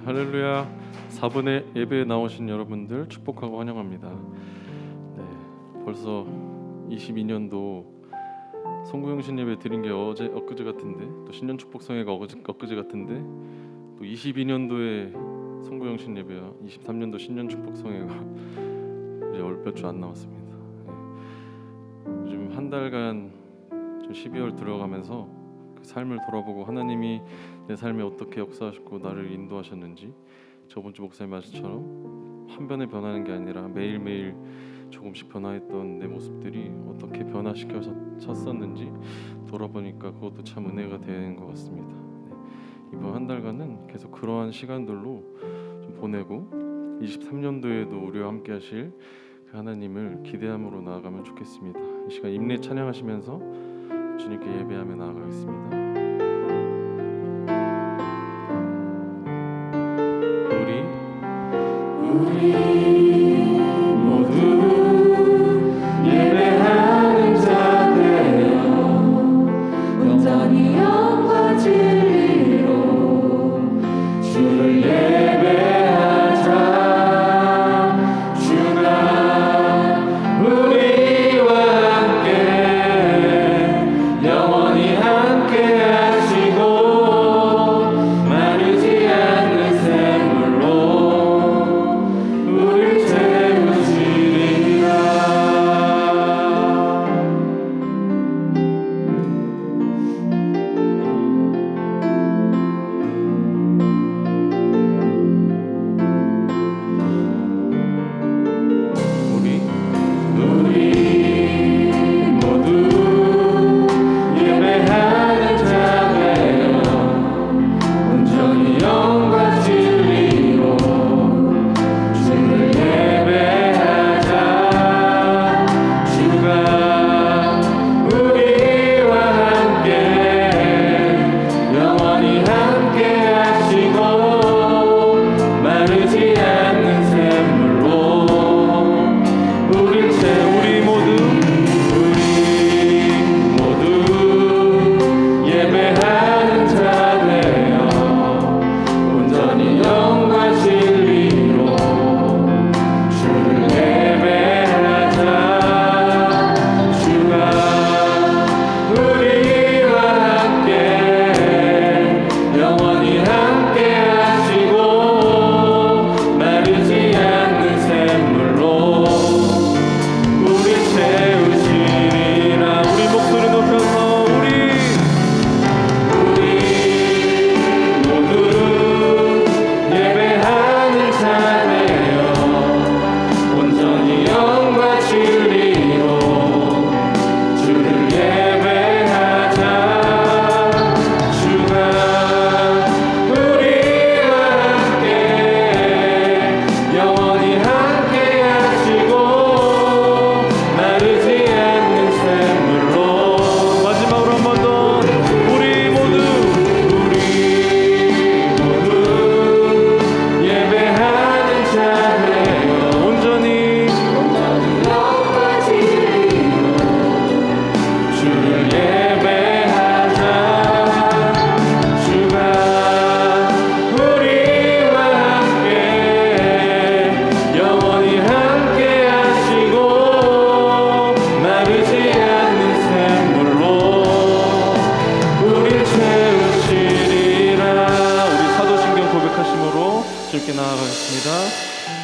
할렐루야. 4분의 예배에 나오신 여러분들 축복하고 환영합니다. 네, 벌써 22년도 송구영신 예배 드린 게 엊그제 같은데, 또 신년 축복성회가 엊그제 같은데, 또 22년도에 송구영신 예배야 23년도 신년 축복성회가 이제 몇 주 안 남았습니다. 네. 요즘 한 달간 12월 들어가면서 그 삶을 돌아보고 하나님이 내 삶에 어떻게 역사하셨고 나를 인도하셨는지, 저번 주 목사님 말씀처럼 한 번에 변하는 게 아니라 매일매일 조금씩 변화했던 내 모습들이 어떻게 변화시켜졌었는지 돌아보니까 그것도 참 은혜가 되는 것 같습니다. 네. 이번 한 달간은 계속 그러한 시간들로 좀 보내고 23년도에도 우리와 함께 하실 그 하나님을 기대함으로 나아가면 좋겠습니다. 이 시간 임례 찬양하시면서 주님께 예배하며 나아가겠습니다. 우리 모두 예배하는 자 되어 온전히 영과 진리로 주를 예배하자. 주가 우리와 함께 영원히 함께 하시고 마르지 않는 샘물로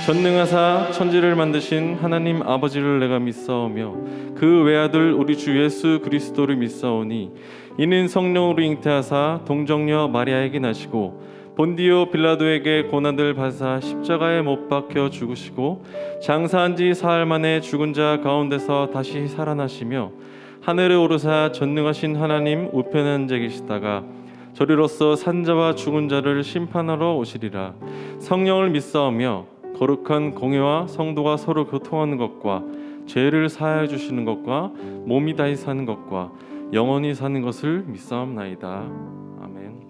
전능하사 천지를 만드신 하나님 아버지를 내가 믿사오며 그 외아들 우리 주 예수 그리스도를 믿사오니 이는 성령으로 잉태하사 동정녀 마리아에게 나시고 본디오 빌라도에게 고난을 받으사 십자가에 못 박혀 죽으시고 장사한 지 사흘 만에 죽은 자 가운데서 다시 살아나시며 하늘에 오르사 전능하신 하나님 우편에 앉아 계시다가 저리로서 산자와 죽은 자를 심판하러 오시리라. 성령을 믿사오며 거룩한 공회와 성도가 서로 교통하는 것과 죄를 사하여 주시는 것과 몸이 다시 사는 것과 영원히 사는 것을 믿사옵나이다. 아멘.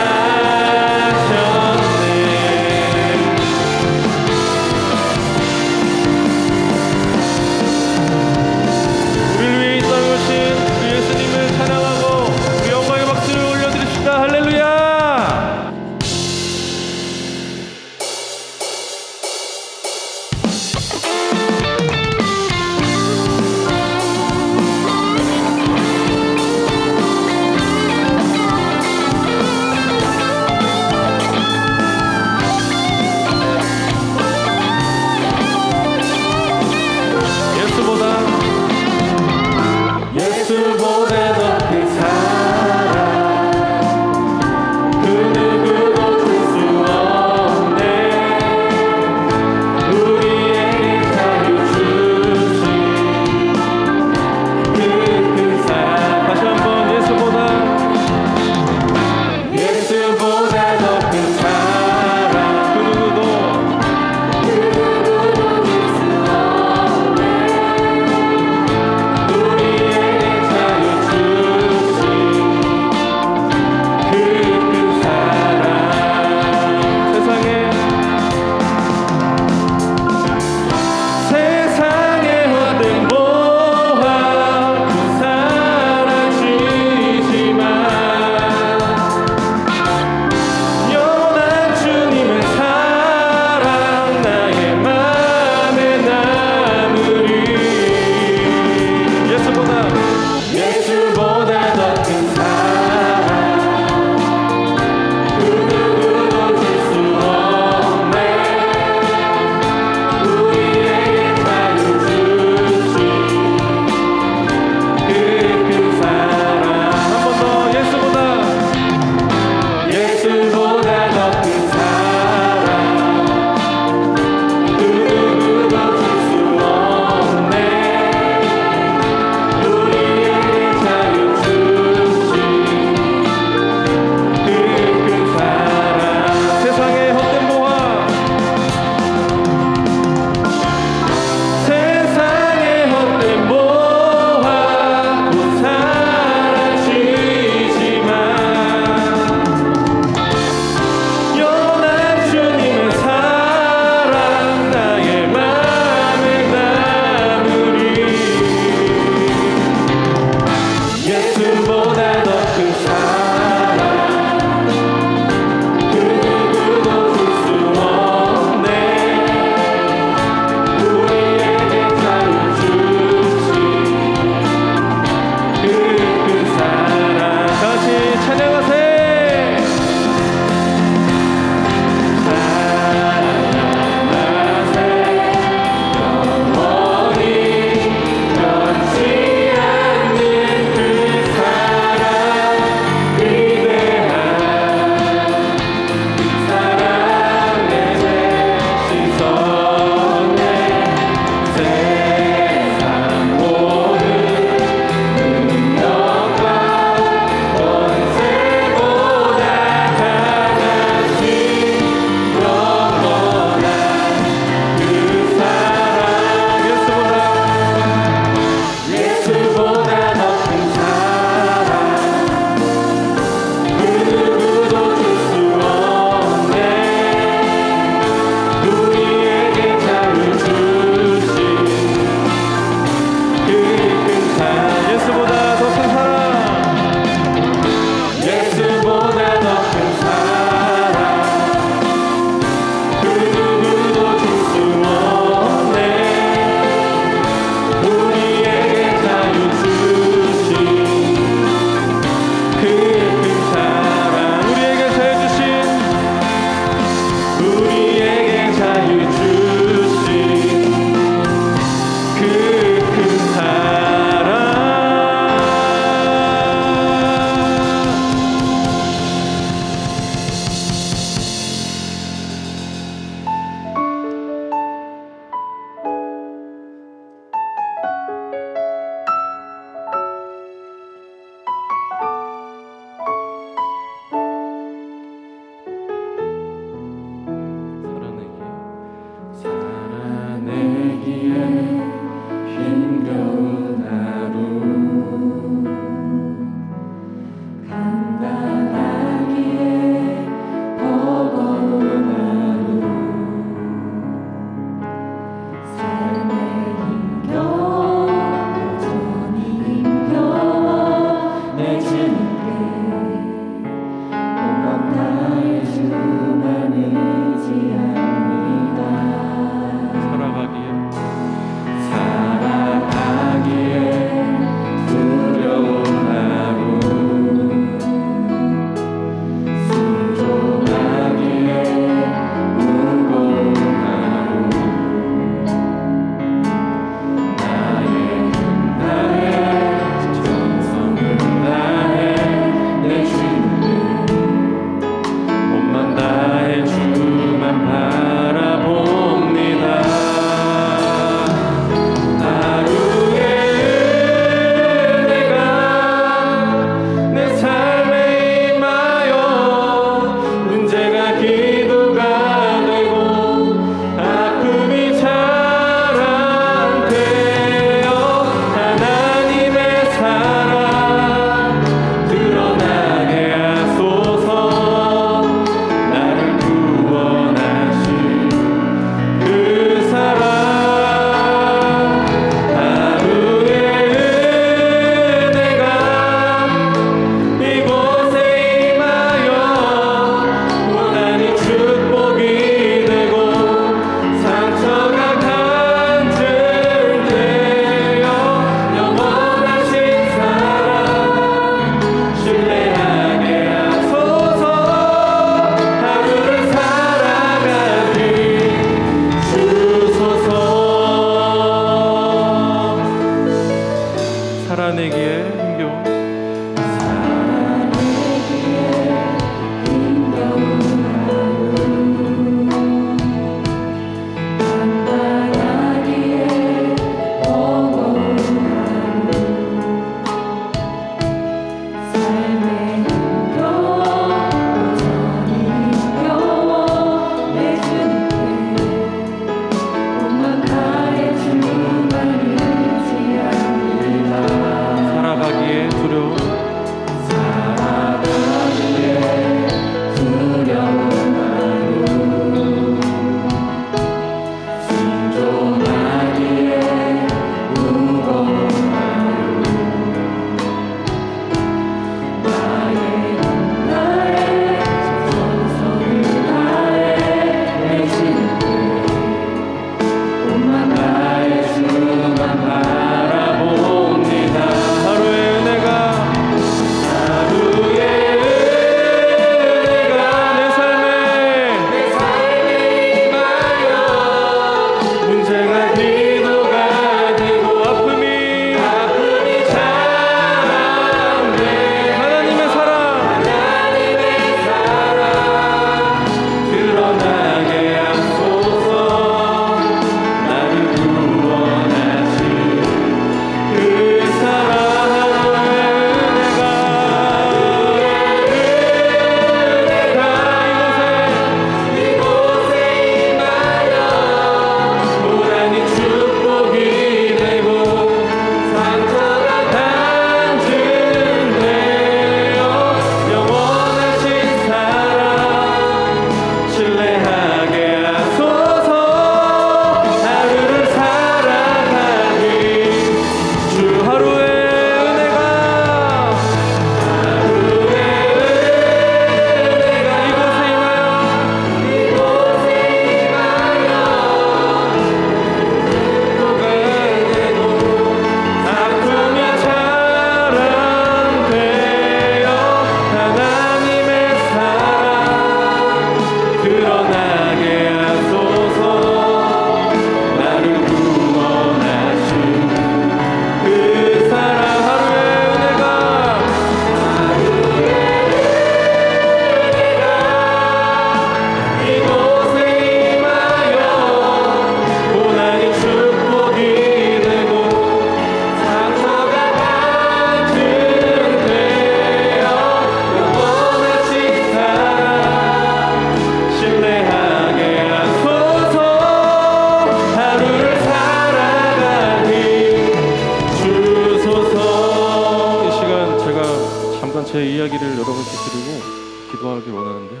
잠깐 제 이야기를 여러분께 드리고 기도하길 원하는데요.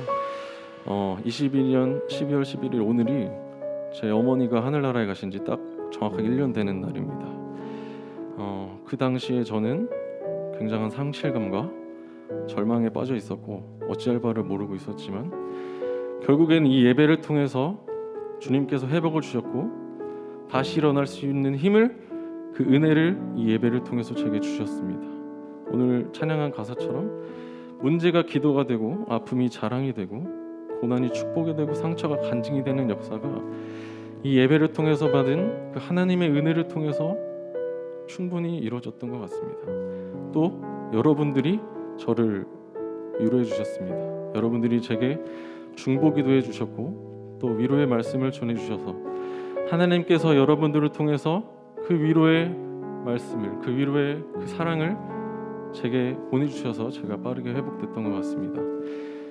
22년 12월 11일 오늘이 제 어머니가 하늘나라에 가신 지 딱 정확하게 1년 되는 날입니다. 그 당시에 저는 굉장한 상실감과 절망에 빠져 있었고 어찌할 바를 모르고 있었지만 결국엔 이 예배를 통해서 주님께서 회복을 주셨고 다시 일어날 수 있는 힘을, 그 은혜를 이 예배를 통해서 제게 주셨습니다. 오늘 찬양한 가사처럼 문제가 기도가 되고 아픔이 자랑이 되고 고난이 축복이 되고 상처가 간증이 되는 역사가 이 예배를 통해서 받은 그 하나님의 은혜를 통해서 충분히 이루어졌던 것 같습니다. 또 여러분들이 저를 위로해 주셨습니다. 여러분들이 제게 중보기도 해주셨고 또 위로의 말씀을 전해주셔서 하나님께서 여러분들을 통해서 그 위로의 말씀을, 그 위로의 그 사랑을 제게 보내주셔서 제가 빠르게 회복됐던 것 같습니다.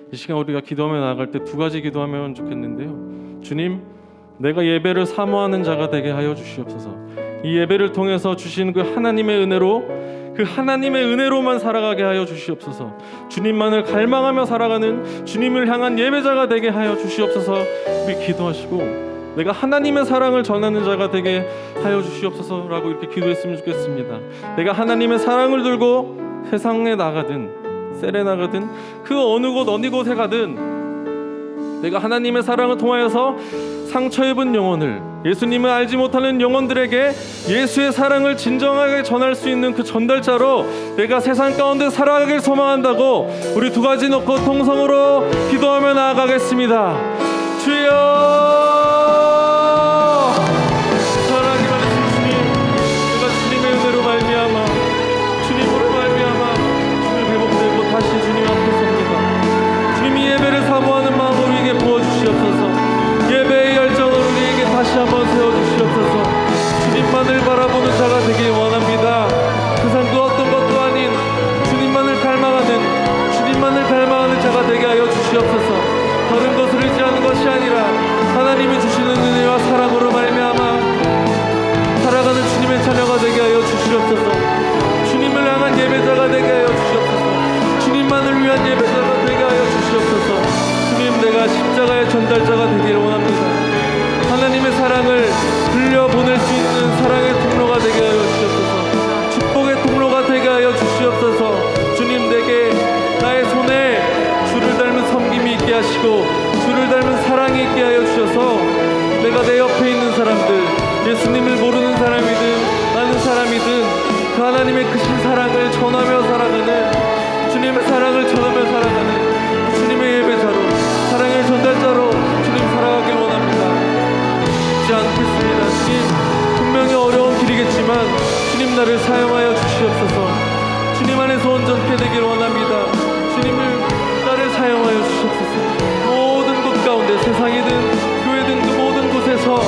이 시간 우리가 기도하며 나아갈 때 두 가지 기도하면 좋겠는데요. 주님, 내가 예배를 사모하는 자가 되게 하여 주시옵소서. 이 예배를 통해서 주신 그 하나님의 은혜로, 그 하나님의 은혜로만 살아가게 하여 주시옵소서. 주님만을 갈망하며 살아가는 주님을 향한 예배자가 되게 하여 주시옵소서. 우리 기도하시고 내가 하나님의 사랑을 전하는 자가 되게 하여 주시옵소서라고 이렇게 기도했으면 좋겠습니다. 내가 하나님의 사랑을 들고 세상에 나가든 셀에 나가든 그 어느 곳에 가든 내가 하나님의 사랑을 통하여서 상처 입은 영혼을, 예수님을 알지 못하는 영혼들에게 예수의 사랑을 진정하게 전할 수 있는 그 전달자로 내가 세상 가운데 살아가길 소망한다고 우리 두 가지 놓고 통성으로 기도하며 나아가겠습니다. 주여, 사랑이 많으신 주님, 내가 주님의 은혜로 말미암아, 주님으로 말미암아 주님 회복되고 다시 주님 앞에 섭니다. 주님이 예배를 사모하는 마음을 우리에게 부어주시옵소서. 예배의 열정을 우리에게 다시 한번 세워주시옵소서. 주님만을 바라보는 자가 되길 원합니다. 세상 그 어떤 것도 아닌 주님만을 갈망하는 자가 되게 하여 주시옵소서. 다른 것을 의지하는 것이 아니라 하나님이 주시는 은혜와 사랑으로 말미암아 살아가는 주님의 자녀가 되게 하여 주시옵소서. 주님을 향한 예배자가 되게 하여 주시옵소서. 주님만을 위한 예배자가 되게 하여 주시옵소서. 주님, 내가 십자가의 전달자가 되기를 원합니다. 하나님의 사랑을 들려보낼 수 있는 사랑의 통로가 되게 하여 주시옵소서. 축복의 통로가 되게 하여 주시옵소서. 주님, 내게 나의 손에 주를 닮은 섬김이 있게 하시고 주를 닮은 사랑이 있게 하여 주셔서 내가 내 옆에 있는 사람들, 예수님을 모르는 사람이든 아는 사람이든 그 하나님의 크신 사랑을 전하며 살아가는, 주님의 사랑을 전하며 살아가는 주님의 예배자로, 사랑의 전달자로 주님 살아가길 원합니다. 쉽지 않겠습니다. 주님, 분명히 어려운 길이겠지만 주님 나를 사용하여 주시옵소서. 주님 안에서 온전케 되길 원합니다. 주님을 나를 사용하여 주시옵소서. 모든 곳 가운데, 세상이든 교회든 그 모든 곳에서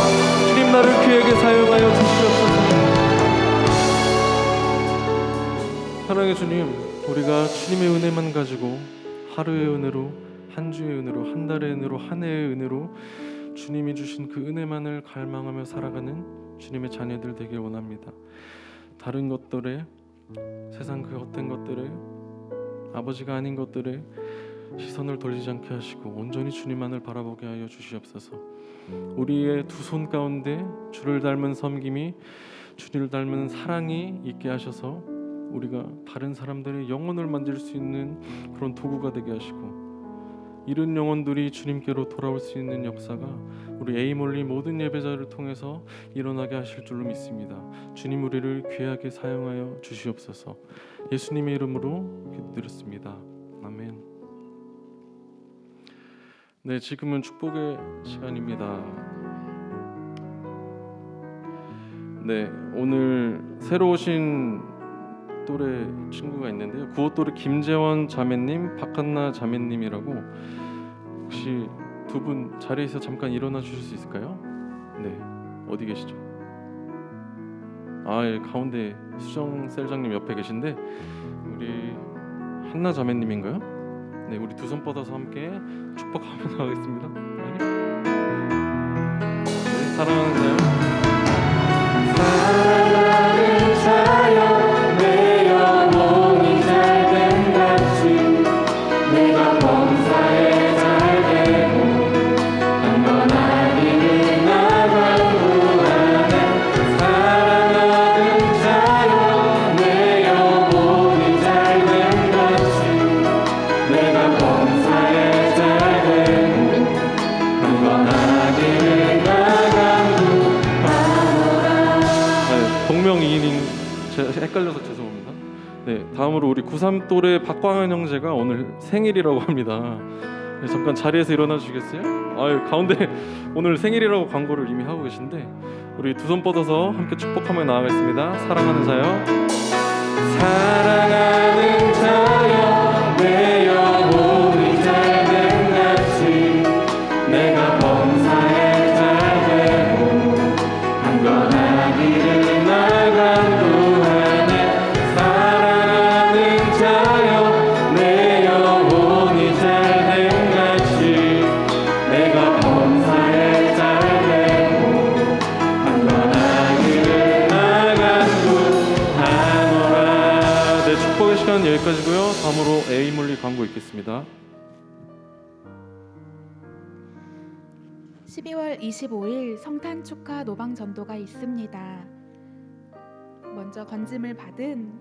주님 나를 귀하게 사용하여 주시옵소서. 사랑의 주님, 우리가 주님의 은혜만 가지고 하루의 은혜로, 한 주의 은혜로, 한 달의 은혜로, 한 해의 은혜로 주님이 주신 그 은혜만을 갈망하며 살아가는 주님의 자녀들 되길 원합니다. 다른 것들에, 세상 그 헛된 것들에, 아버지가 아닌 것들에 시선을 돌리지 않게 하시고 온전히 주님만을 바라보게 하여 주시옵소서. 우리의 두 손 가운데 주를 닮은 섬김이, 주를 닮은 사랑이 있게 하셔서 우리가 다른 사람들의 영혼을 만질 수 있는 그런 도구가 되게 하시고 잃은 영혼들이 주님께로 돌아올 수 있는 역사가 우리 에이몰리 모든 예배자를 통해서 일어나게 하실 줄로 믿습니다. 주님, 우리를 귀하게 사용하여 주시옵소서. 예수님의 이름으로 기도드렸습니다. 아멘. 네, 지금은 축복의 시간입니다. 네, 오늘 새로 오신 또래 친구가 있는데요. 구호또래 김재원 자매님, 박한나 자매님이라고, 혹시 두 분 자리에서 잠깐 일어나 주실 수 있을까요? 네, 어디 계시죠? 아, 예, 가운데 수정 셀장님 옆에 계신데 우리 한나 자매님인가요? 네, 우리 두 손 뻗어서 함께 축복하며 나가겠습니다. 네, 사랑하는 자요. 사랑하는 자여, 내 영혼이 잘된다. 우리 93 또래 박광현 형제가 오늘 생일이라고 합니다. 네, 잠깐 자리에서 일어나 주시겠어요? 아유, 가운데 오늘 생일이라고 광고를 이미 하고 계신데 우리 두 손 뻗어서 함께 축복하며 나아가겠습니다. 사랑하는 자여, 사랑하는 자여, 내 영혼이 잘됨 같이 내가 범사에 잘되고 강건하기를 나간구하네. 사랑하는 자여, 내 영혼이 잘됨 같이 내가 범사에 잘되고 강건하기를 나간구하노라. 네, 축복의 시간 여기까지고요. 다음으로 A물리 광고 있겠습니다. 12월 25일 성탄 축하 노방 전도가 있습니다. 먼저 건짐을 받은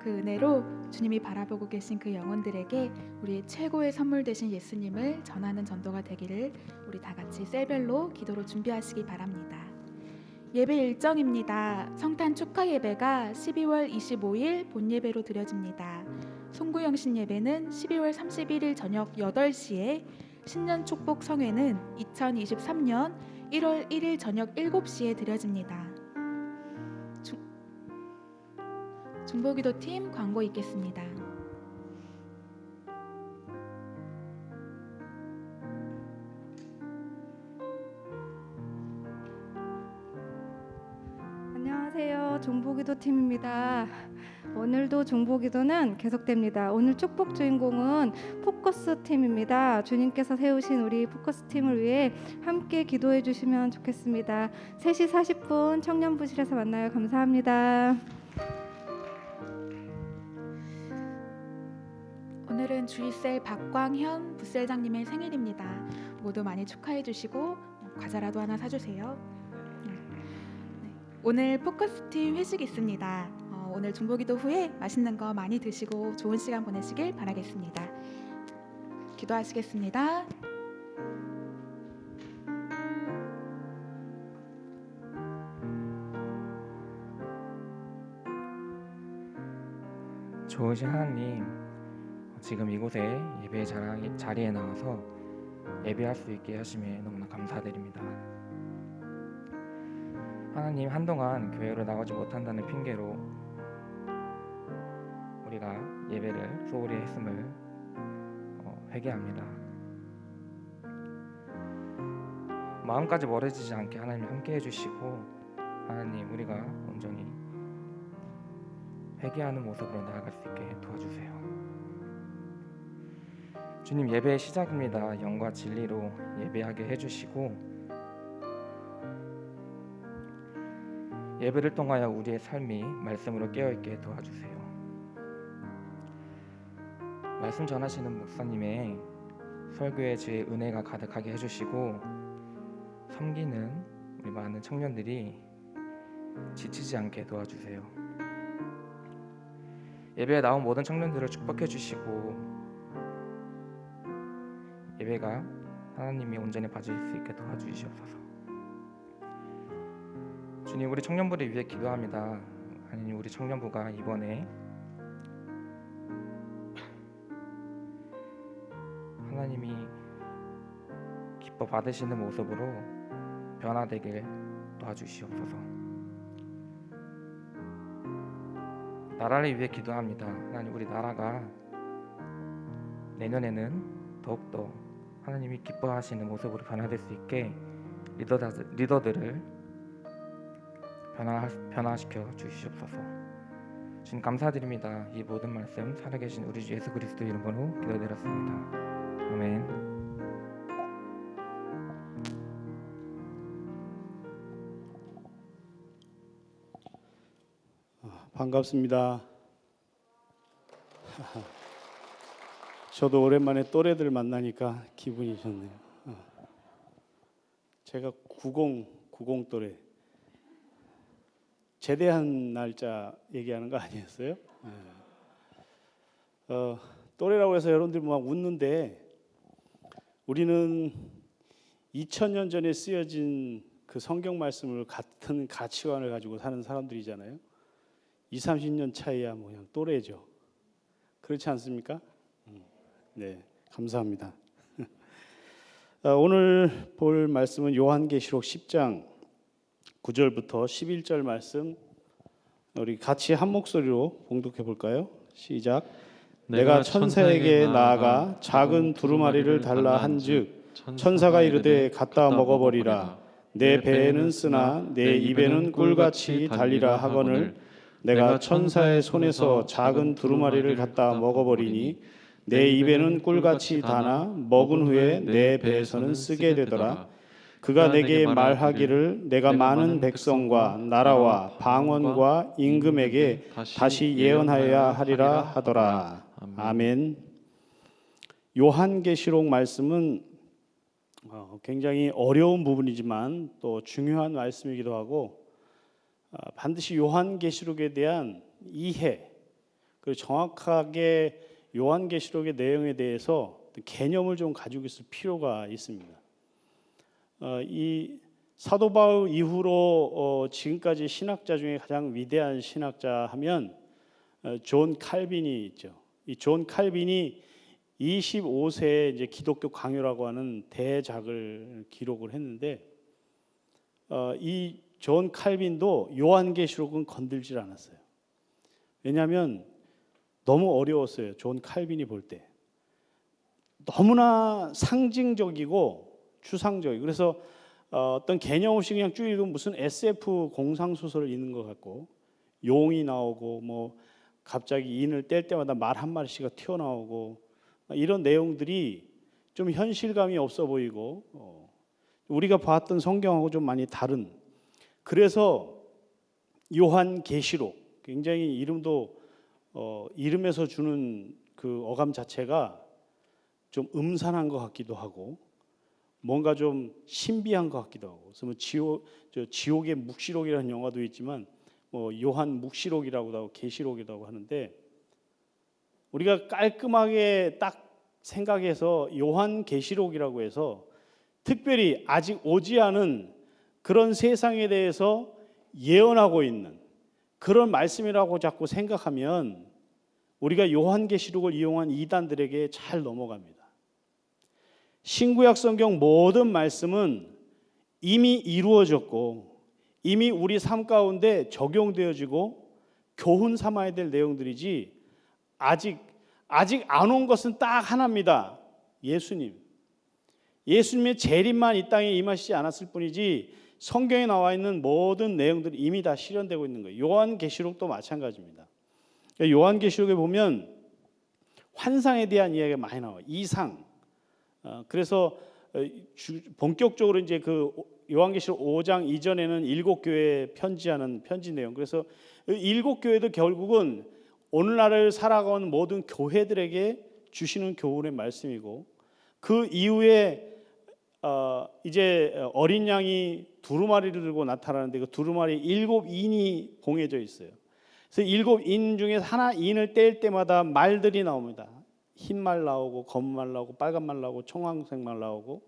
그 은혜로 주님이 바라보고 계신 그 영혼들에게 우리의 최고의 선물 되신 예수님을 전하는 전도가 되기를 우리 다 같이 셀별로 기도로 준비하시기 바랍니다. 예배 일정입니다. 성탄 축하 예배가 12월 25일 본 예배로 드려집니다. 송구영신 예배는 12월 31일 저녁 8시에, 신년 축복 성회는 2023년 1월 1일 저녁 7시에 드려집니다. 중보기도팀 광고 있겠습니다. 안녕하세요. 종보기도팀입니다. 오늘도 종보기도는 계속됩니다. 오늘 축복 주인공은 포커스 팀입니다. 주님께서 세우신 우리 포커스 팀을 위해 함께 기도해 주시면 좋겠습니다. 3시 40분 청년부실에서 만나요. 감사합니다. 오늘은 주일셀 박광현 부셀장님의 생일입니다. 모두 많이 축하해 주시고 과자라도 하나 사주세요. 네. 오늘 포커스팀 회식 있습니다. 오늘 중보기도 후에 맛있는 거 많이 드시고 좋은 시간 보내시길 바라겠습니다. 기도하시겠습니다. 좋으신 하나님, 지금 이곳에 예배 자리에 나와서 예배할 수 있게 하심에 너무나 감사드립니다. 하나님, 한동안 교회로 나가지 못한다는 핑계로 우리가 예배를 소홀히 했음을 회개합니다. 마음까지 멀어지지 않게 하나님 함께 해주시고, 하나님 우리가 온전히 회개하는 모습으로 나아갈 수 있게 도와주세요. 주님, 예배의 시작입니다. 영과 진리로 예배하게 해주시고, 예배를 통하여 우리의 삶이 말씀으로 깨어있게 도와주세요. 말씀 전하시는 목사님의 설교에 주의 은혜가 가득하게 해주시고, 섬기는 우리 많은 청년들이 지치지 않게 도와주세요. 예배에 나온 모든 청년들을 축복해 주시고, 예배가 하나님이 온전히 받을 수 있게 도와주시옵소서. 주님, 우리 청년부를 위해 기도합니다. 하나님, 우리 청년부가 이번에 하나님이 기뻐 받으시는 모습으로 변화되길 도와주시옵소서. 나라를 위해 기도합니다. 하나님, 우리 나라가 내년에는 더욱더 하나님이 기뻐하시는 모습으로 변화될 수 있게 리더들을 변화시켜 주시옵소서. 주님, 감사드립니다. 이 모든 말씀 살아계신 우리 주 예수 그리스도 이름으로 기도드렸습니다. 아멘. 반갑습니다. 저도 오랜만에 또래들 만나니까 기분이 좋네요. 제가 90 또래. 제대한 날짜 얘기하는 거 아니었어요? 또래라고 해서 여러분들 막 웃는데, 우리는 2000년 전에 쓰여진 그 성경 말씀을 같은 가치관을 가지고 사는 사람들이잖아요. 20, 30년 차이야 뭐 그냥 또래죠. 그렇지 않습니까? 네, 감사합니다. 오늘 볼 말씀은 요한계시록 10장 9절부터 11절 말씀, 우리 같이 한 목소리로 봉독해 볼까요? 시작. 내가 천사에게 나아가 작은 두루마리를 달라 한즉 천사가 이르되 갖다 먹어버리라. 내 배에는 쓰나 내 입에는 꿀같이 달리라 하거늘 내가 천사의 손에서 작은 두루마리를 갖다 먹어버리니 내 입에는 꿀같이 다나 먹은 후에 내 배에서는 쓰게 되더라. 그가 내게 말하기를 내가 많은 백성과 나라와 방언과 임금에게 다시 예언하여야 하리라 하더라. 아멘. 요한계시록 말씀은 굉장히 어려운 부분이지만 또 중요한 말씀이기도 하고 반드시 요한계시록에 대한 이해, 그리고 정확하게 요한계시록의 내용에 대해서 개념을 좀 가지고 있을 필요가 있습니다. 이 사도 바울 이후로 지금까지 신학자 중에 가장 위대한 신학자 하면 존 칼빈이 있죠. 이 존 칼빈이 25세에 이제 기독교 강요라고 하는 대작을 기록을 했는데 이 존 칼빈도 요한계시록은 건들질 않았어요. 왜냐하면 너무 어려웠어요. 존 칼빈이 볼 때 너무나 상징적이고 추상적이고, 그래서 어떤 개념 없이 그냥 쭉 읽으면 무슨 SF 공상 소설을 읽는 것 같고, 용이 나오고 뭐 갑자기 인을 뗄 때마다 말 한 마리씩가 튀어나오고 이런 내용들이 좀 현실감이 없어 보이고 우리가 봤던 성경하고 좀 많이 다른, 그래서 요한계시록, 굉장히 이름도 이름에서 주는 그 어감 자체가 좀 음산한 것 같기도 하고 뭔가 좀 신비한 것 같기도 하고, 그래서 뭐 지옥의 묵시록이라는 영화도 있지만 뭐 요한 묵시록이라고도 하고 계시록이라고 하는데, 우리가 깔끔하게 딱 생각해서 요한계시록이라고 해서 특별히 아직 오지 않은 그런 세상에 대해서 예언하고 있는 그런 말씀이라고 자꾸 생각하면 우리가 요한계시록을 이용한 이단들에게 잘 넘어갑니다. 신구약 성경 모든 말씀은 이미 이루어졌고 이미 우리 삶 가운데 적용되어지고 교훈 삼아야 될 내용들이지, 아직 안 온 것은 딱 하나입니다. 예수님의 재림만 이 땅에 임하시지 않았을 뿐이지 성경에 나와 있는 모든 내용들이 이미 다 실현되고 있는 거예요. 요한계시록도 마찬가지입니다. 요한계시록에 보면 환상에 대한 이야기가 많이 나와요. 이상. 그래서 본격적으로 이제 그 요한계시록 5장 이전에는 7교회에 편지하는 편지 내용. 그래서 7교회도 결국은 오늘날을 살아가는 모든 교회들에게 주시는 교훈의 말씀이고, 그 이후에 이제 어린 양이 두루마리를 들고 나타나는데 그 두루마리에 7인이 봉해져 있어요. 그래서 7인 중에 하나 인을 뗄 때마다 말들이 나옵니다. 흰 말 나오고 검은 말 나오고 빨간 말 나오고 청황색 말 나오고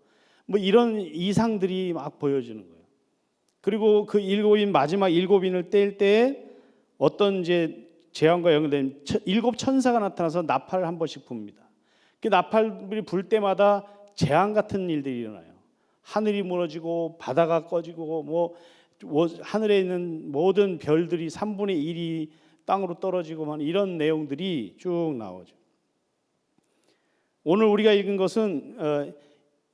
뭐 이런 이상들이 막 보여지는 거예요. 그리고 그 7인 마지막 7인을 뗄 때 어떤 이제 재앙과 연결된 7천사가 나타나서 나팔을 한 번씩 붑니다. 그 나팔이 불 때마다 재앙 같은 일들이 일어나요. 하늘이 무너지고 바다가 꺼지고 뭐 하늘에 있는 모든 별들이 3분의 1이 땅으로 떨어지고 이런 내용들이 쭉 나오죠. 오늘 우리가 읽은 것은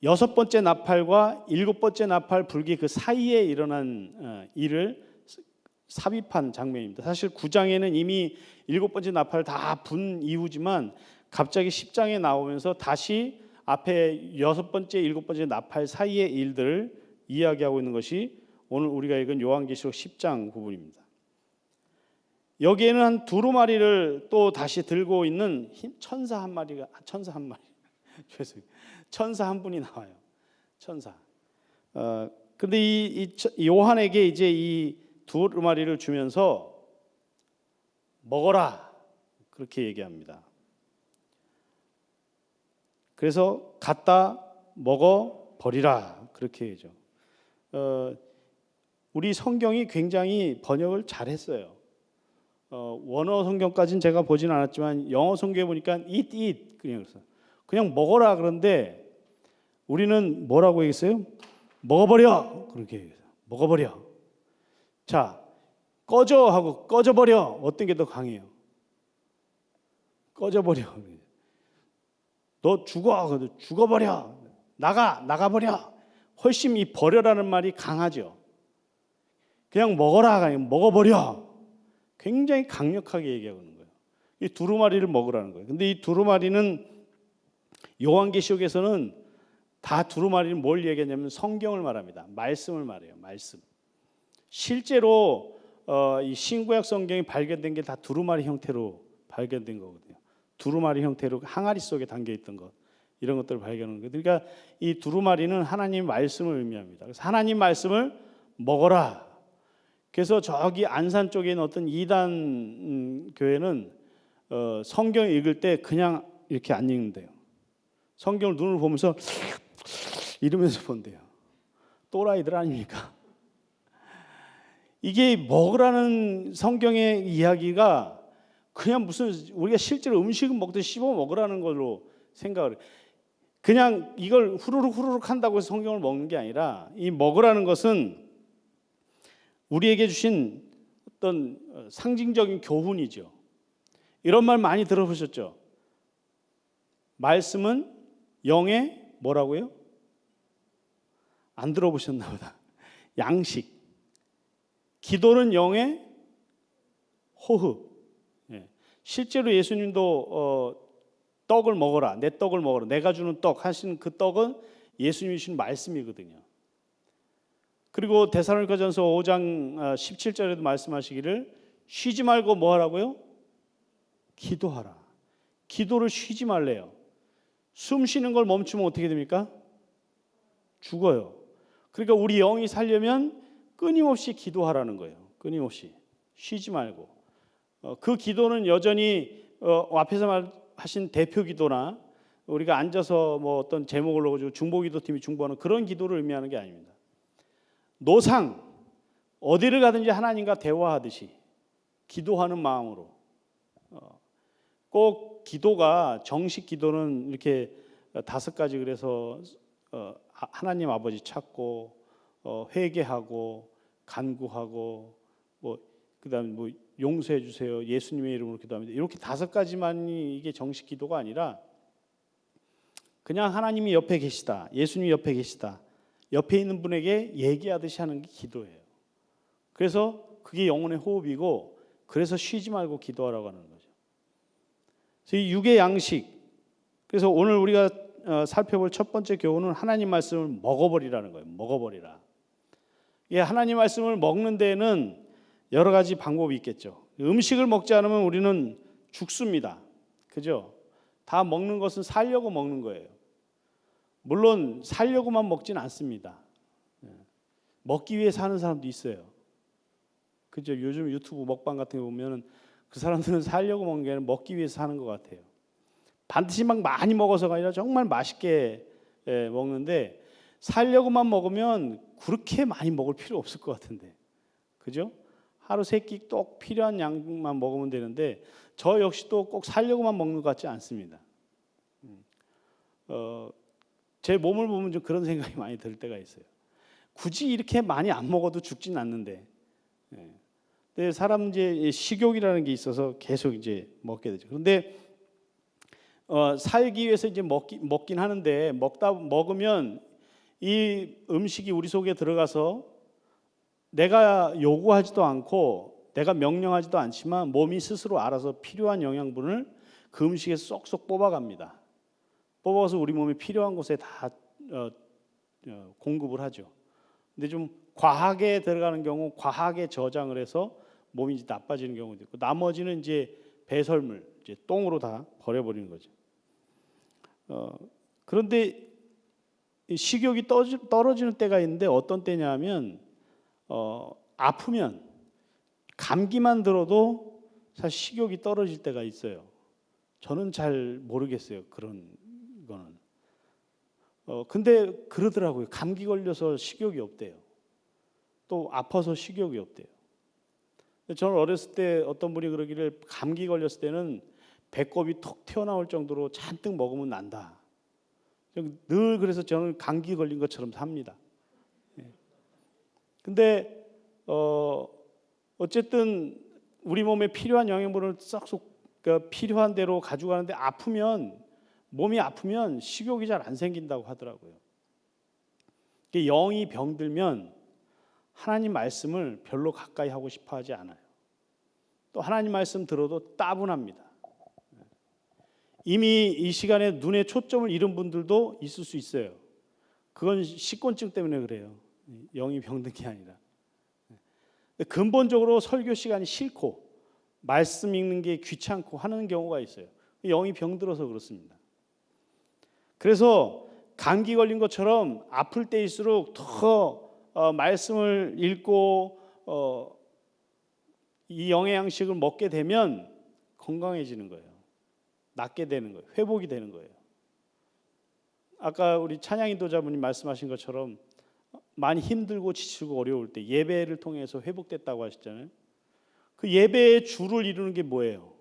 6번째 나팔과 7번째 나팔 불기 그 사이에 일어난 일을 삽입한 장면입니다. 사실 9장에는 이미 7번째 나팔 다 분 이후지만 갑자기 10장에 나오면서 다시 앞에 6번째, 7번째 나팔 사이의 일들을 이야기하고 있는 것이 오늘 우리가 읽은 요한계시록 10장 부분입니다. 여기에는 한 두루마리를 또 다시 들고 있는 천사 한 마리 천사 한 분이 나와요. 천사. 근데 이 요한에게 이제 이 두루마리를 주면서 먹어라 그렇게 얘기합니다. 그래서 갖다 먹어 버리라 그렇게 해죠. 우리 성경이 굉장히 번역을 잘했어요. 원어 성경까지는 제가 보진 않았지만 영어 성경에 보니까 eat 그냥 먹어라. 그런데 우리는 뭐라고 얘기했어요? 먹어버려. 그렇게 얘기해요. 먹어버려. 자, 꺼져 하고 꺼져버려. 어떤 게 더 강해요? 꺼져버려. 너 죽어. 죽어버려. 나가버려. 훨씬 이 버려라는 말이 강하죠. 그냥 먹어라. 그냥 먹어버려. 굉장히 강력하게 얘기하고 있는 거예요. 이 두루마리를 먹으라는 거예요. 근데 이 두루마리는 요한계시록에서는 다 두루마리는 뭘 얘기하냐면 성경을 말합니다. 말씀을 말해요. 말씀. 실제로 이 신구약 성경이 발견된 게 다 두루마리 형태로 발견된 거거든요. 두루마리 형태로 항아리 속에 담겨 있던 것, 이런 것들을 발견하는 거예요. 그러니까 이 두루마리는 하나님 말씀을 의미합니다. 그래서 하나님 말씀을 먹어라. 그래서 저기 안산 쪽에 있는 어떤 이단 교회는 성경 읽을 때 그냥 이렇게 안 읽는데요. 성경을 눈을 보면서 이러면서 본대요. 또라이들 아닙니까? 이게 먹으라는 성경의 이야기가 그냥 무슨 우리가 실제로 음식은 먹듯이 씹어 먹으라는 걸로 생각을 해요. 그냥 이걸 후루룩 한다고 해서 성경을 먹는 게 아니라 이 먹으라는 것은 우리에게 주신 어떤 상징적인 교훈이죠. 이런 말 많이 들어보셨죠? 말씀은 영의 뭐라고요? 안 들어보셨나 보다. 양식. 기도는 영의 호흡. 실제로 예수님도 떡을 먹어라. 내 떡을 먹어라. 내가 주는 떡 하시는 그 떡은 예수님이 주신 말씀이거든요. 그리고 데살로니가전서 5장 17절에도 말씀하시기를 쉬지 말고 뭐 하라고요? 기도하라. 기도를 쉬지 말래요. 숨 쉬는 걸 멈추면 어떻게 됩니까? 죽어요. 그러니까 우리 영이 살려면 끊임없이 기도하라는 거예요. 끊임없이 쉬지 말고. 그 기도는 여전히 앞에서 말하신 대표 기도나 우리가 앉아서 뭐 어떤 제목을 넣어가지고 중보기도팀이 중보하는 그런 기도를 의미하는 게 아닙니다. 노상 어디를 가든지 하나님과 대화하듯이 기도하는 마음으로 꼭 기도가 정식 기도는 이렇게 5가지 그래서 하나님 아버지 찾고 회개하고 간구하고 뭐 그다음에 뭐 용서해 주세요 예수님의 이름으로 기도합니다 이렇게 5가지만이 이게 정식 기도가 아니라 그냥 하나님이 옆에 계시다 예수님이 옆에 계시다 옆에 있는 분에게 얘기하듯이 하는 게 기도예요. 그래서 그게 영혼의 호흡이고 그래서 쉬지 말고 기도하라고 하는 거죠. 그래서 이 육의 양식. 그래서 오늘 우리가 살펴볼 첫 번째 교훈은 하나님 말씀을 먹어버리라는 거예요. 먹어버리라. 예, 하나님 말씀을 먹는 데에는 여러 가지 방법이 있겠죠. 음식을 먹지 않으면 우리는 죽습니다. 그죠? 다 먹는 것은 살려고 먹는 거예요. 물론 살려고만 먹지는 않습니다. 먹기 위해 사는 사람도 있어요. 그죠? 요즘 유튜브 먹방 같은 거 보면 그 사람들은 살려고 먹는 게 아니라 먹기 위해서 사는 것 같아요. 반드시 막 많이 먹어서가 아니라 정말 맛있게 먹는데 살려고만 먹으면 그렇게 많이 먹을 필요 없을 것 같은데, 그죠? 하루 3끼 꼭 필요한 양만 먹으면 되는데 저 역시도 꼭 살려고만 먹는 것 같지 않습니다. 제 몸을 보면 좀 그런 생각이 많이 들 때가 있어요. 굳이 이렇게 많이 안 먹어도 죽진 않는데, 근데 사람 이제 식욕이라는 게 있어서 계속 이제 먹게 되죠. 그런데 살기 위해서 이제 먹긴 하는데 먹으면 이 음식이 우리 속에 들어가서 내가 요구하지도 않고 내가 명령하지도 않지만 몸이 스스로 알아서 필요한 영양분을 그 음식에서 쏙쏙 뽑아갑니다. 뽑아서 우리 몸에 필요한 곳에 다 공급을 하죠. 근데 좀 과하게 들어가는 경우 과하게 저장을 해서 몸이 이제 나빠지는 경우도 있고 나머지는 이제 배설물, 이제 똥으로 다 버려버리는 거죠. 그런데 식욕이 떨어지는 때가 있는데 어떤 때냐면 아프면 감기만 들어도 사실 식욕이 떨어질 때가 있어요. 저는 잘 모르겠어요. 그런 거는. 근데 그러더라고요. 감기 걸려서 식욕이 없대요. 또 아파서 식욕이 없대요. 저는 어렸을 때 어떤 분이 그러기를 감기 걸렸을 때는 배꼽이 톡 튀어나올 정도로 잔뜩 먹으면 난다. 늘 그래서 저는 감기 걸린 것처럼 삽니다. 근데 어쨌든 우리 몸에 필요한 영양분을 쏙쏙 그러니까 필요한 대로 가져가는데 몸이 아프면 식욕이 잘 안 생긴다고 하더라고요. 영이 병들면 하나님 말씀을 별로 가까이 하고 싶어 하지 않아요. 또 하나님 말씀 들어도 따분합니다. 이미 이 시간에 눈에 초점을 잃은 분들도 있을 수 있어요. 그건 식곤증 때문에 그래요. 영이 병든 게 아니라. 근본적으로 설교 시간이 싫고 말씀 읽는 게 귀찮고 하는 경우가 있어요. 영이 병들어서 그렇습니다. 그래서 감기 걸린 것처럼 아플 때일수록 더 말씀을 읽고 이 영의 양식을 먹게 되면 건강해지는 거예요. 낫게 되는 거예요. 회복이 되는 거예요. 아까 우리 찬양 인도자분이 말씀하신 것처럼 많이 힘들고 지치고 어려울 때 예배를 통해서 회복됐다고 하셨잖아요. 그 예배의 주를 이루는 게 뭐예요?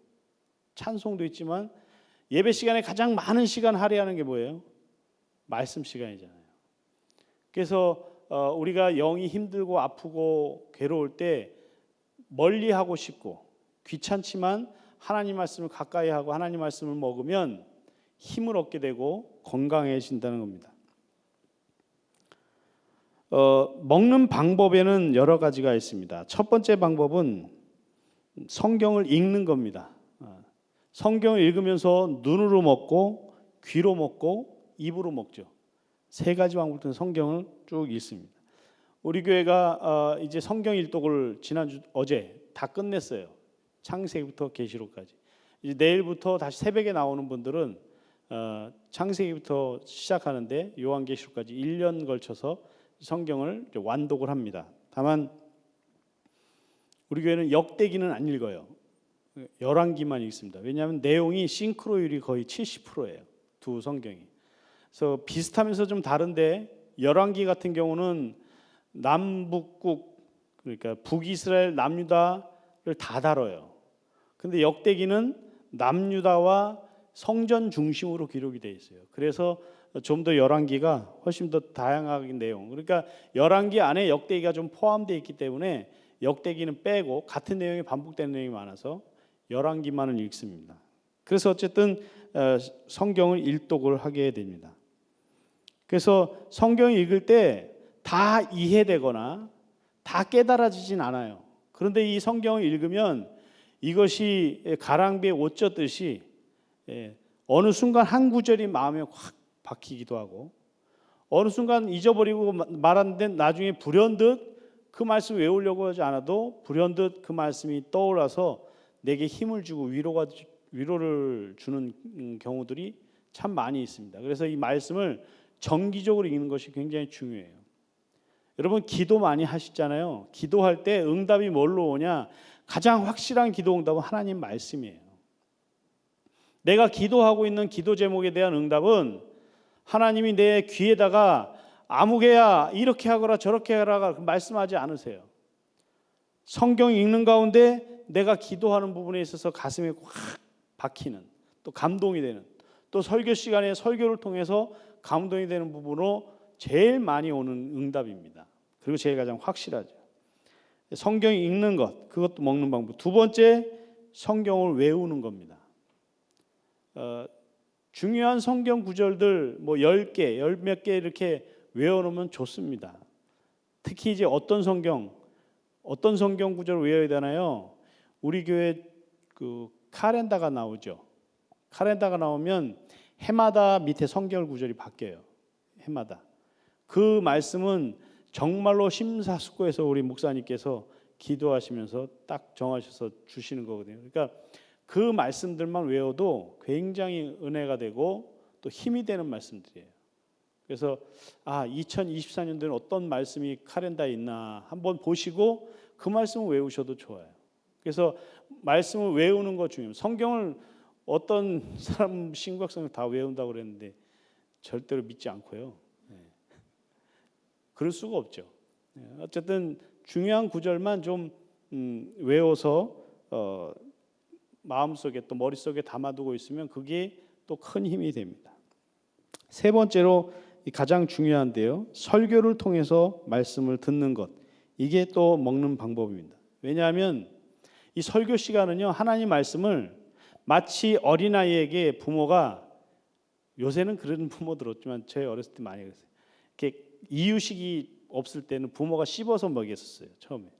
찬송도 있지만 예배 시간에 가장 많은 시간 할애하는 게 뭐예요? 말씀 시간이잖아요. 그래서 우리가 영이 힘들고 아프고 괴로울 때 멀리하고 싶고 귀찮지만 하나님 말씀을 가까이 하고 하나님 말씀을 먹으면 힘을 얻게 되고 건강해진다는 겁니다. 먹는 방법에는 여러 가지가 있습니다. 첫 번째 방법은 성경을 읽는 겁니다. 성경을 읽으면서 눈으로 먹고 귀로 먹고 입으로 먹죠. 세 가지 방법으로 성경을 쭉 읽습니다. 우리 교회가 이제 성경 일독을 어제 다 끝냈어요. 창세기부터 계시록까지. 이제 내일부터 다시 새벽에 나오는 분들은 창세기부터 시작하는데 요한계시록까지 1년 걸쳐서 성경을 완독을 합니다. 다만 우리 교회는 역대기는 안 읽어요. 열왕기만 읽습니다. 왜냐하면 내용이 싱크로율이 거의 70%예요. 두 성경이. 그래서 비슷하면서 좀 다른데 열왕기 같은 경우는 남북국 그러니까 북이스라엘 남유다를 다 다뤄요. 근데 역대기는 남유다와 성전 중심으로 기록이 되어 있어요. 그래서 좀 더 열왕기가 훨씬 더 다양한 내용. 그러니까 열왕기 안에 역대기가 좀 포함되어 있기 때문에 역대기는 빼고 같은 내용이 반복되는 내용이 많아서 열왕기만을 읽습니다. 그래서 어쨌든 성경을 일독을 하게 됩니다. 그래서 성경을 읽을 때 다 이해되거나 다 깨달아지진 않아요. 그런데 이 성경을 읽으면 이것이 가랑비에 옷 젖듯이 어느 순간 한 구절이 마음에 확 박히기도 하고 어느 순간 잊어버리고 말았는데 나중에 불현듯 그 말씀 외우려고 하지 않아도 불현듯 그 말씀이 떠올라서 내게 힘을 주고 위로를 주는 경우들이 참 많이 있습니다. 그래서 이 말씀을 정기적으로 읽는 것이 굉장히 중요해요. 여러분 기도 많이 하시잖아요. 기도할 때 응답이 뭘로 오냐? 가장 확실한 기도 응답은 하나님 말씀이에요. 내가 기도하고 있는 기도 제목에 대한 응답은 하나님이 내 귀에다가 아무개야 이렇게 하거라 저렇게 하라 말씀하지 않으세요. 성경 읽는 가운데 내가 기도하는 부분에 있어서 가슴에 확 박히는 또 감동이 되는 또 설교 시간에 설교를 통해서 감동이 되는 부분으로 제일 많이 오는 응답입니다. 그리고 제일 가장 확실하죠. 성경 읽는 것 그것도 먹는 방법. 두 번째 성경을 외우는 겁니다. 중요한 성경 구절들 뭐 10개, 열 몇 개 이렇게 외워놓으면 좋습니다. 특히 이제 어떤 성경 구절을 외워야 되나요? 우리 교회 그 카렌다가 나오죠. 카렌다가 나오면 해마다 밑에 성경 구절이 바뀌어요. 해마다. 그 말씀은 정말로 심사숙고해서 우리 목사님께서 기도하시면서 딱 정하셔서 주시는 거거든요. 그러니까 그 말씀들만 외워도 굉장히 은혜가 되고 또 힘이 되는 말씀들이에요. 그래서 2024년도에는 어떤 말씀이 카렌다에 있나 한번 보시고 그 말씀을 외우셔도 좋아요. 그래서 말씀을 외우는 것 중요해요. 성경을 어떤 사람 신구약성을 다 외운다고 그랬는데 절대로 믿지 않고요. 그럴 수가 없죠. 어쨌든 중요한 구절만 좀 외워서 마음속에 또 머릿속에 담아두고 있으면 그게 또 큰 힘이 됩니다. 세 번째로 가장 중요한데요. 설교를 통해서 말씀을 듣는 것. 이게 또 먹는 방법입니다. 왜냐하면 이 설교 시간은요, 하나님 말씀을 마치 어린아이에게 부모가, 요새는 그런 부모들 없지만 제 어렸을 때 많이 그랬어요. 이렇게 이유식이 없을 때는 부모가 씹어서 먹였었어요. 처음에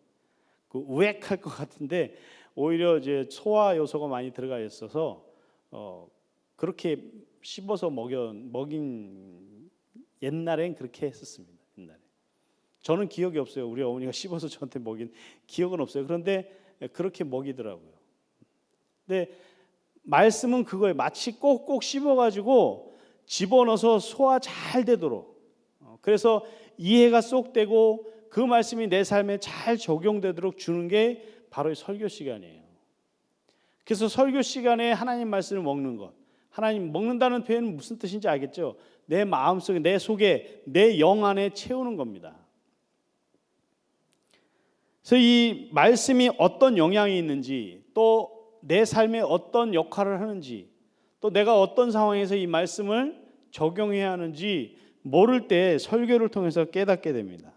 그 우웩할 것 같은데 오히려 이제 소화 요소가 많이 들어가 있어서 그렇게 씹어서 먹인 옛날엔 그렇게 했었습니다. 옛날에 저는 기억이 없어요. 우리 어머니가 씹어서 저한테 먹인 기억은 없어요. 그런데 그렇게 먹이더라고요. 근데 말씀은 그거에 마치 꼭꼭 씹어가지고 집어넣어서 소화 잘 되도록, 그래서 이해가 쏙 되고 그 말씀이 내 삶에 잘 적용되도록 주는 게 바로 이 설교 시간이에요. 그래서 설교 시간에 하나님 말씀을 먹는 것, 하나님 먹는다는 표현은 무슨 뜻인지 알겠죠? 내 마음속에, 내 속에, 내 영 안에 채우는 겁니다. 그래서 이 말씀이 어떤 영향이 있는지, 또 내 삶에 어떤 역할을 하는지, 또 내가 어떤 상황에서 이 말씀을 적용해야 하는지 모를 때 설교를 통해서 깨닫게 됩니다.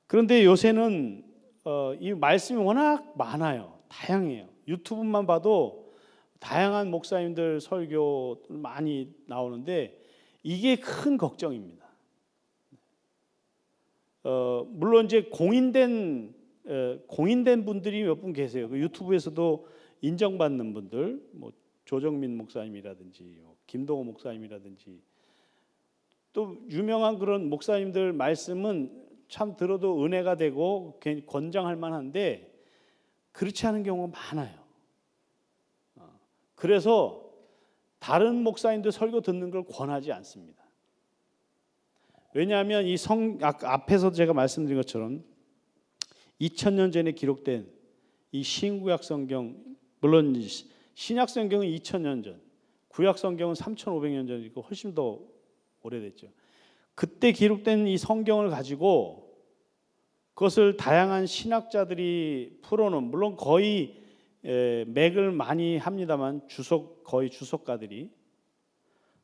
그런데 요새는 이 말씀이 워낙 많아요. 다양해요. 유튜브만 봐도 다양한 목사님들 설교 많이 나오는데 이게 큰 걱정입니다. 물론 이제 공인된 분들이 몇 분 계세요. 그 유튜브에서도 인정받는 분들, 뭐 조정민 목사님이라든지 김동호 목사님이라든지, 또 유명한 그런 목사님들 말씀은 참 들어도 은혜가 되고 권장할 만한데 그렇지 않은 경우가 많아요. 그래서 다른 목사님들 설교 듣는 걸 권하지 않습니다. 왜냐하면 이 앞에서 제가 말씀드린 것처럼 2000년 전에 기록된 이 신구약 성경, 물론 신약 성경은 2000년 전, 구약 성경은 3500년 전이고 훨씬 더 오래됐죠. 그때 기록된 이 성경을 가지고 그것을 다양한 신학자들이 풀어놓은, 물론 거의 맥을 많이 합니다만 거의 주석가들이,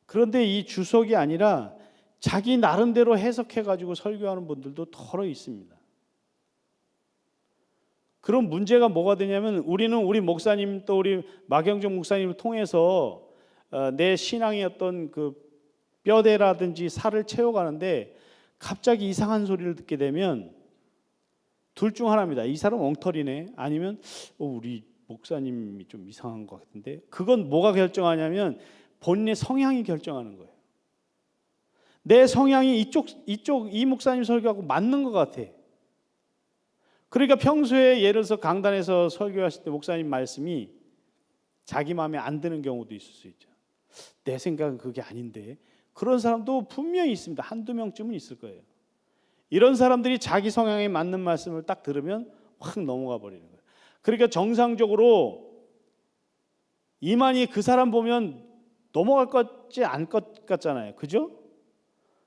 그런데 이 주석이 아니라 자기 나름대로 해석해가지고 설교하는 분들도 더러 있습니다. 그런 문제가 뭐가 되냐면 우리는 우리 목사님, 또 우리 마경정 목사님을 통해서 내 신앙의 어떤 그 뼈대라든지 살을 채워가는데 갑자기 이상한 소리를 듣게 되면 둘 중 하나입니다. 이 사람 엉터리네, 아니면 우리 목사님이 좀 이상한 것 같은데. 그건 뭐가 결정하냐면 본인의 성향이 결정하는 거예요. 내 성향이 이 목사님 설교하고 맞는 것 같아. 그러니까 평소에 예를 들어서 강단에서 설교하실 때 목사님 말씀이 자기 마음에 안 드는 경우도 있을 수 있죠. 내 생각은 그게 아닌데. 그런 사람도 분명히 있습니다. 한두 명쯤은 있을 거예요. 이런 사람들이 자기 성향에 맞는 말씀을 딱 들으면 확 넘어가 버리는 거예요. 그러니까 정상적으로 이만희 그 사람 보면 넘어갈 것 같지 않을 것 같잖아요. 그죠?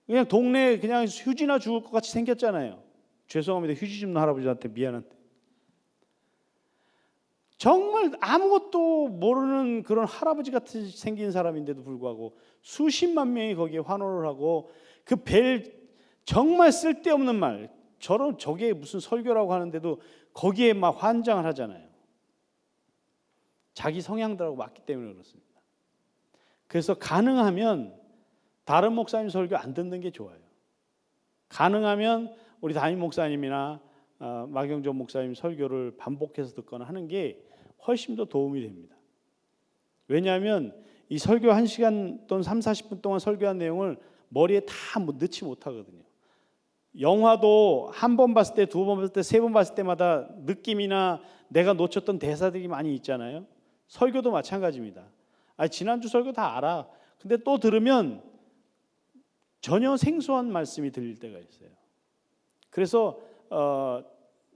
그냥 동네에 그냥 휴지나 죽을 것 같이 생겼잖아요. 죄송합니다. 휴지 줍는 할아버지한테 미안한데. 정말 아무것도 모르는 그런 할아버지 같이 생긴 사람인데도 불구하고 수십만 명이 거기에 환호를 하고, 그 정말 쓸데없는 말, 저게 무슨 설교라고 하는데도 거기에 막 환장을 하잖아요. 자기 성향들하고 맞기 때문에 그렇습니다. 그래서 가능하면 다른 목사님 설교 안 듣는 게 좋아요. 가능하면 우리 담임 목사님이나 마경정 목사님 설교를 반복해서 듣거나 하는 게 훨씬 더 도움이 됩니다. 왜냐하면 이 설교 1시간 또는 30-40분 동안 설교한 내용을 머리에 다 넣지 못하거든요. 영화도 한 번 봤을 때, 두 번 봤을 때, 세 번 봤을 때마다 느낌이나 내가 놓쳤던 대사들이 많이 있잖아요. 설교도 마찬가지입니다. 지난주 설교 다 알아. 근데 또 들으면 전혀 생소한 말씀이 들릴 때가 있어요. 그래서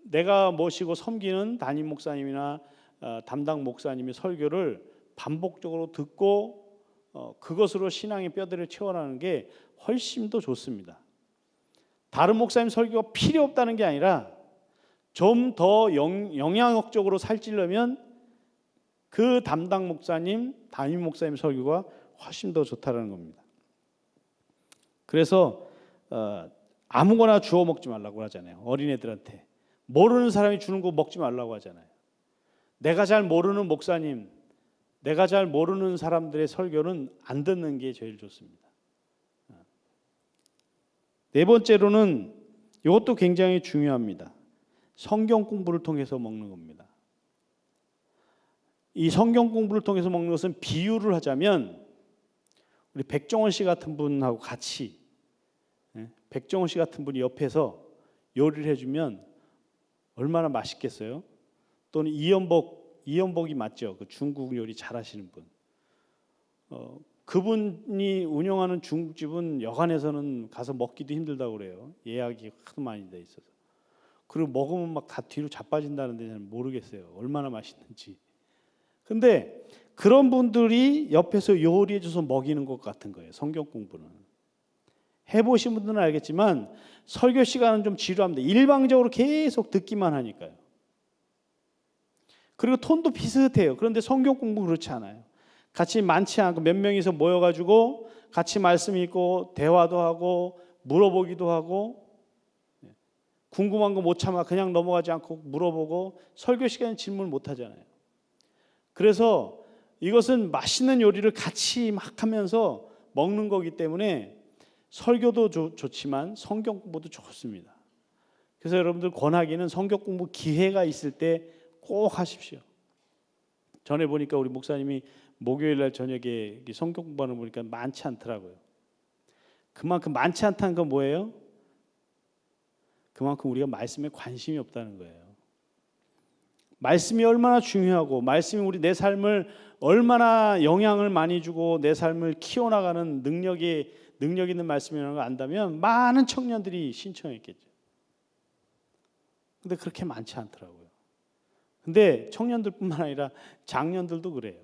내가 모시고 섬기는 담임 목사님이나 담당 목사님의 설교를 반복적으로 듣고 그것으로 신앙의 뼈대를 채워나가는 게 훨씬 더 좋습니다. 다른 목사님 설교가 필요 없다는 게 아니라 좀 더 영향력적으로 살찌려면 그 담당 목사님, 담임 목사님 설교가 훨씬 더 좋다라는 겁니다. 그래서 아무거나 주워 먹지 말라고 하잖아요. 어린애들한테 모르는 사람이 주는 거 먹지 말라고 하잖아요. 내가 잘 모르는 목사님, 내가 잘 모르는 사람들의 설교는 안 듣는 게 제일 좋습니다. 네 번째로는 이것도 굉장히 중요합니다. 성경 공부를 통해서 먹는 겁니다. 이 성경 공부를 통해서 먹는 것은 비유를 하자면 우리 백종원 씨 같은 분하고 같이, 백종원 씨 같은 분이 옆에서 요리를 해주면 얼마나 맛있겠어요? 또는 이연복이 맞죠? 그 중국 요리 잘하시는 분. 그분이 운영하는 중국집은 여간에서는 가서 먹기도 힘들다고 그래요. 예약이 하도 많이 돼 있어서. 그리고 먹으면 막 다 뒤로 자빠진다는데 잘 모르겠어요. 얼마나 맛있는지. 근데 그런 분들이 옆에서 요리해줘서 먹이는 것 같은 거예요. 성경 공부는. 해보신 분들은 알겠지만 설교 시간은 좀 지루합니다. 일방적으로 계속 듣기만 하니까요. 그리고 톤도 비슷해요. 그런데 성경 공부 그렇지 않아요. 같이 많지 않고 몇 명이서 모여가지고 같이 말씀 읽고 대화도 하고 물어보기도 하고, 궁금한 거 못 참아 그냥 넘어가지 않고 물어보고, 설교 시간에 질문을 못 하잖아요. 그래서 이것은 맛있는 요리를 같이 막 하면서 먹는 거기 때문에 설교도 좋지만 성경 공부도 좋습니다. 그래서 여러분들 권하기는 성경 공부 기회가 있을 때 꼭 하십시오. 전에 보니까 우리 목사님이 목요일 날 저녁에 성경 공부하는 거 보니까 많지 않더라고요. 그만큼 많지 않다는 건 뭐예요? 그만큼 우리가 말씀에 관심이 없다는 거예요. 말씀이 얼마나 중요하고 말씀이 우리 내 삶을 얼마나 영향을 많이 주고 내 삶을 키워나가는 능력 있는 말씀이라는 걸 안다면 많은 청년들이 신청했겠죠. 근데 그렇게 많지 않더라고요. 근데 청년들뿐만 아니라 장년들도 그래요.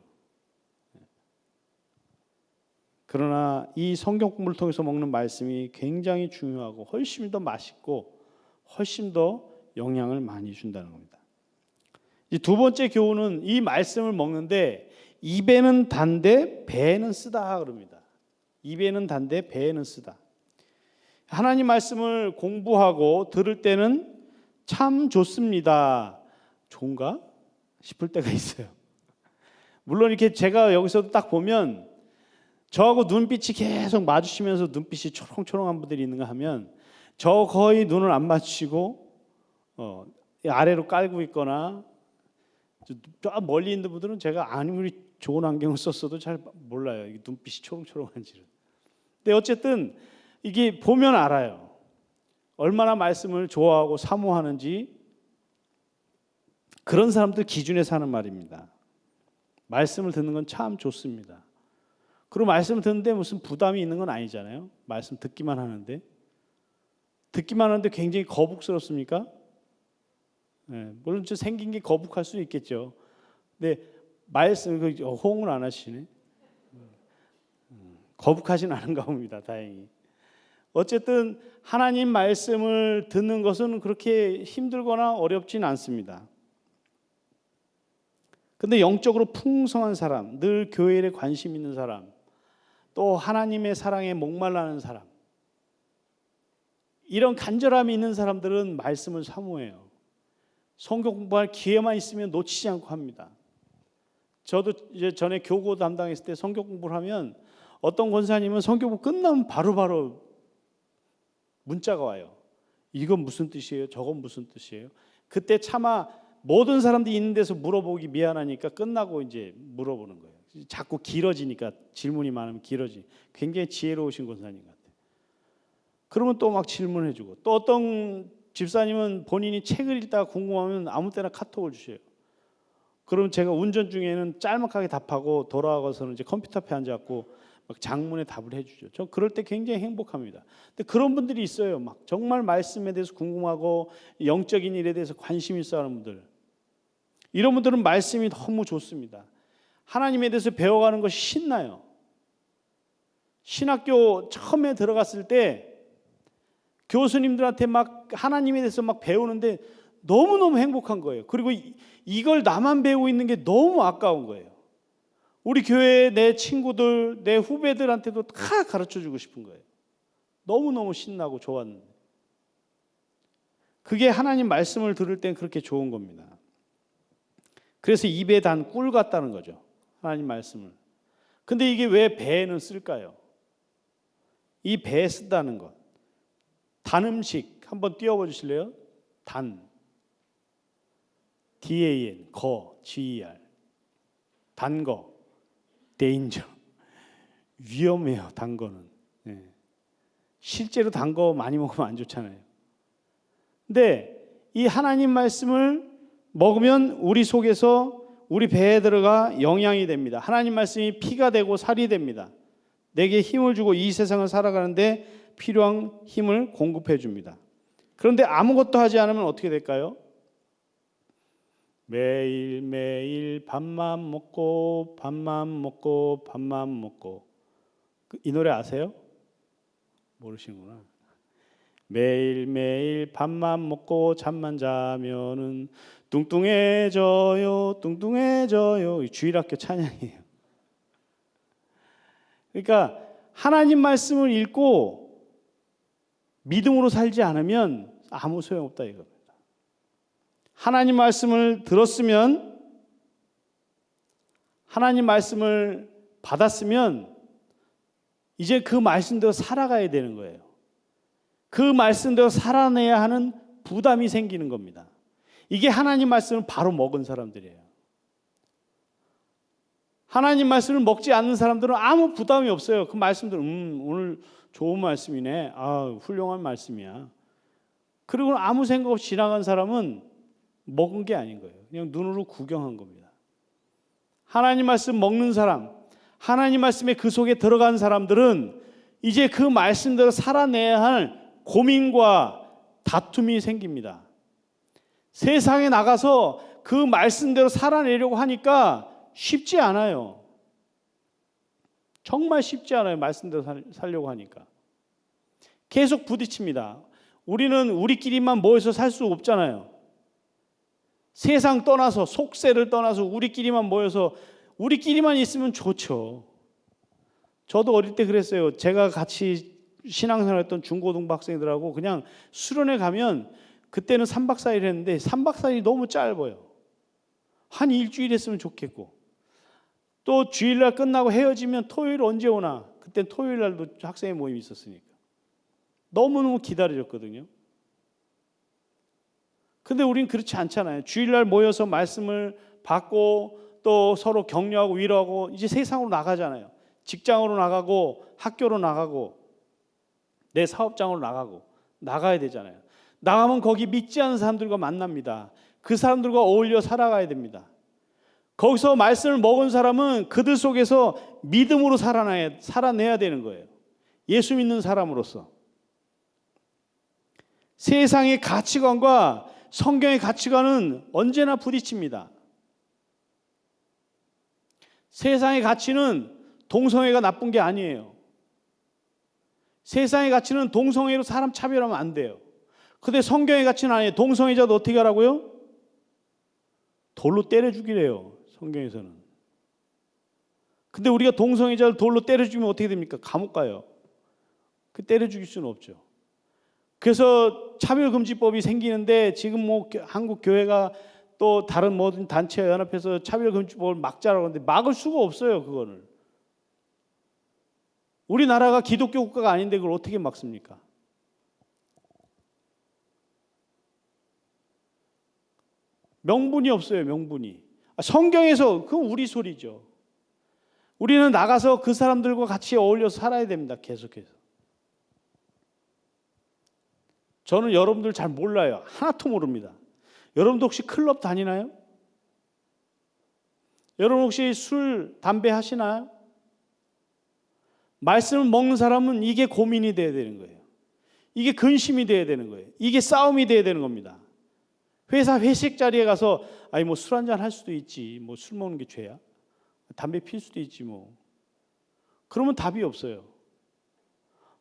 그러나 이 성경 공부를 통해서 먹는 말씀이 굉장히 중요하고 훨씬 더 맛있고 훨씬 더 영향을 많이 준다는 겁니다. 이 두 번째 교훈은 이 말씀을 먹는데 입에는 단데 배에는 쓰다 그럽니다. 입에는 단데 배에는 쓰다. 하나님 말씀을 공부하고 들을 때는 참 좋습니다. 좋은가 싶을 때가 있어요. 물론 이렇게 제가 여기서도 딱 보면 저하고 눈빛이 계속 마주치면서 눈빛이 초롱초롱한 분들이 있는가 하면 저 거의 눈을 안 맞추시고 아래로 깔고 있거나, 저 멀리 있는 분들은 제가 아무리 좋은 안경을 썼어도 잘 몰라요. 이게 눈빛이 초롱초롱한지를. 근데 어쨌든 이게 보면 알아요. 얼마나 말씀을 좋아하고 사모하는지. 그런 사람들 기준에 사는 말입니다. 말씀을 듣는 건 참 좋습니다. 그리고 말씀을 듣는데 무슨 부담이 있는 건 아니잖아요. 말씀 듣기만 하는데. 듣기만 하는데 굉장히 거북스럽습니까? 네, 물론 저 생긴 게 거북할 수 있겠죠. 근데 말씀 호응을 안 하시네. 거북하진 않은가 봅니다. 다행히. 어쨌든 하나님 말씀을 듣는 것은 그렇게 힘들거나 어렵진 않습니다. 근데 영적으로 풍성한 사람, 늘 교회 일에 관심 있는 사람, 또 하나님의 사랑에 목말라는 사람, 이런 간절함이 있는 사람들은 말씀을 사모해요. 성경 공부할 기회만 있으면 놓치지 않고 합니다. 저도 이제 전에 교고 담당했을 때 성경 공부를 하면 어떤 권사님은 성경 공부 끝나면 바로바로 문자가 와요. 이건 무슨 뜻이에요? 저건 무슨 뜻이에요? 그때 차마 모든 사람들이 있는 데서 물어보기 미안하니까 끝나고 이제 물어보는 거예요. 자꾸 길어지니까, 질문이 많으면 길어지. 굉장히 지혜로우신 권사님 같아요. 그러면 또 막 질문해주고, 또 어떤 집사님은 본인이 책을 읽다가 궁금하면 아무 때나 카톡을 주셔요. 그럼 제가 운전 중에는 짤막하게 답하고 돌아가서는 이제 컴퓨터 앞에 앉아갖고 막 장문에 답을 해주죠. 저 그럴 때 굉장히 행복합니다. 근데 그런 분들이 있어요. 막 정말 말씀에 대해서 궁금하고 영적인 일에 대해서 관심 있어 하는 분들. 이런 분들은 말씀이 너무 좋습니다. 하나님에 대해서 배워가는 것이 신나요. 신학교 처음에 들어갔을 때 교수님들한테 막 하나님에 대해서 막 배우는데 너무너무 행복한 거예요. 그리고 이걸 나만 배우고 있는 게 너무 아까운 거예요. 우리 교회 내 친구들, 내 후배들한테도 다 가르쳐주고 싶은 거예요. 너무너무 신나고 좋았는데. 그게 하나님 말씀을 들을 땐 그렇게 좋은 겁니다. 그래서 입에 단 꿀 같다는 거죠. 하나님 말씀을. 근데 이게 왜 배에는 쓸까요? 이 배에 쓴다는 것. 단 음식 한번 띄워봐 주실래요? 단. DAN, 거, GER. 단 거. danger. 위험해요, 단 거는. 네. 실제로 단 거 많이 먹으면 안 좋잖아요. 근데 이 하나님 말씀을 먹으면 우리 속에서 우리 배에 들어가 영양이 됩니다. 하나님 말씀이 피가 되고 살이 됩니다. 내게 힘을 주고 이 세상을 살아가는데 필요한 힘을 공급해 줍니다. 그런데 아무것도 하지 않으면 어떻게 될까요? 매일매일 밥만 먹고 밥만 먹고 밥만 먹고. 이 노래 아세요? 모르시는구나. 매일매일 밥만 먹고 잠만 자면은 뚱뚱해져요, 뚱뚱해져요. 주일학교 찬양이에요. 그러니까 하나님 말씀을 읽고 믿음으로 살지 않으면 아무 소용없다 이겁니다. 하나님 말씀을 들었으면, 하나님 말씀을 받았으면 이제 그 말씀대로 살아가야 되는 거예요. 그 말씀대로 살아내야 하는 부담이 생기는 겁니다. 이게 하나님 말씀을 바로 먹은 사람들이에요. 하나님 말씀을 먹지 않는 사람들은 아무 부담이 없어요. 그 말씀들은 오늘 좋은 말씀이네. 아, 훌륭한 말씀이야. 그리고 아무 생각 없이 지나간 사람은 먹은 게 아닌 거예요. 그냥 눈으로 구경한 겁니다. 하나님 말씀 먹는 사람, 하나님 말씀에 그 속에 들어간 사람들은 이제 그 말씀대로 살아내야 할 고민과 다툼이 생깁니다. 세상에 나가서 그 말씀대로 살아내려고 하니까 쉽지 않아요. 정말 쉽지 않아요. 말씀대로 살려고 하니까. 계속 부딪힙니다. 우리는 우리끼리만 모여서 살 수 없잖아요. 세상 떠나서, 속세를 떠나서 우리끼리만 모여서 우리끼리만 있으면 좋죠. 저도 어릴 때 그랬어요. 제가 같이 신앙생활했던 중고등부 학생들하고 그냥 수련회 가면 그때는 3박 4일 했는데 3박 4일이 너무 짧아요. 한 일주일 했으면 좋겠고, 또 주일날 끝나고 헤어지면 토요일 언제 오나, 그때 토요일 날도 학생회 모임이 있었으니까 너무너무 기다려졌거든요. 근데 우린 그렇지 않잖아요. 주일날 모여서 말씀을 받고 또 서로 격려하고 위로하고 이제 세상으로 나가잖아요. 직장으로 나가고 학교로 나가고 내 사업장으로 나가고 나가야 되잖아요. 나가면 거기 믿지 않는 사람들과 만납니다. 그 사람들과 어울려 살아가야 됩니다. 거기서 말씀을 먹은 사람은 그들 속에서 믿음으로 살아내야 되는 거예요. 예수 믿는 사람으로서. 세상의 가치관과 성경의 가치관은 언제나 부딪힙니다. 세상의 가치는 동성애가 나쁜 게 아니에요. 세상의 가치는 동성애로 사람 차별하면 안 돼요. 근데 성경의 가치는 아니에요. 동성애자도 어떻게 하라고요? 돌로 때려 죽이래요. 성경에서는. 근데 우리가 동성애자를 돌로 때려 죽이면 어떻게 됩니까? 감옥 가요. 그 때려 죽일 수는 없죠. 그래서 차별금지법이 생기는데 지금 뭐 한국 교회가 또 다른 모든 단체와 연합해서 차별금지법을 막자라고 하는데 막을 수가 없어요. 그거를. 우리나라가 기독교 국가가 아닌데 그걸 어떻게 막습니까? 명분이 없어요. 명분이. 성경에서 그건 우리 소리죠. 우리는 나가서 그 사람들과 같이 어울려서 살아야 됩니다. 계속해서. 저는 여러분들 잘 몰라요. 하나도 모릅니다. 여러분도 혹시 클럽 다니나요? 여러분 혹시 술, 담배 하시나요? 말씀을 먹는 사람은 이게 고민이 돼야 되는 거예요. 이게 근심이 돼야 되는 거예요. 이게 싸움이 돼야 되는 겁니다. 회사 회식 자리에 가서 아니 뭐 술 한잔 할 수도 있지. 뭐 술 먹는 게 죄야? 담배 필 수도 있지 뭐. 그러면 답이 없어요.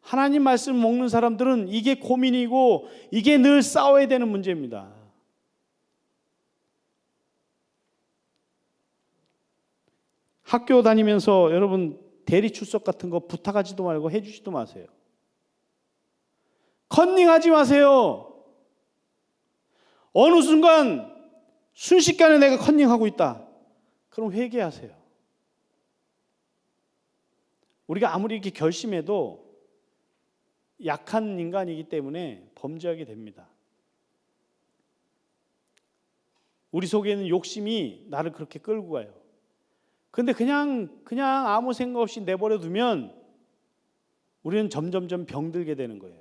하나님 말씀 먹는 사람들은 이게 고민이고 이게 늘 싸워야 되는 문제입니다. 학교 다니면서 여러분 대리 출석 같은 거 부탁하지도 말고 해주지도 마세요. 컨닝하지 마세요. 어느 순간 순식간에 내가 컨닝하고 있다. 그럼 회개하세요. 우리가 아무리 이렇게 결심해도 약한 인간이기 때문에 범죄하게 됩니다. 우리 속에 있는 욕심이 나를 그렇게 끌고 가요. 근데 그냥 아무 생각 없이 내버려 두면 우리는 점점점 병들게 되는 거예요.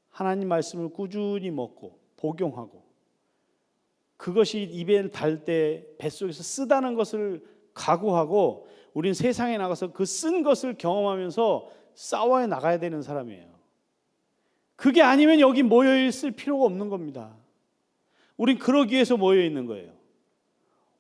하나님 말씀을 꾸준히 먹고 복용하고 그것이 입에 달 때 뱃속에서 쓰다는 것을 각오하고 우린 세상에 나가서 그 쓴 것을 경험하면서 싸워야 나가야 되는 사람이에요. 그게 아니면 여기 모여 있을 필요가 없는 겁니다. 우린 그러기 위해서 모여 있는 거예요.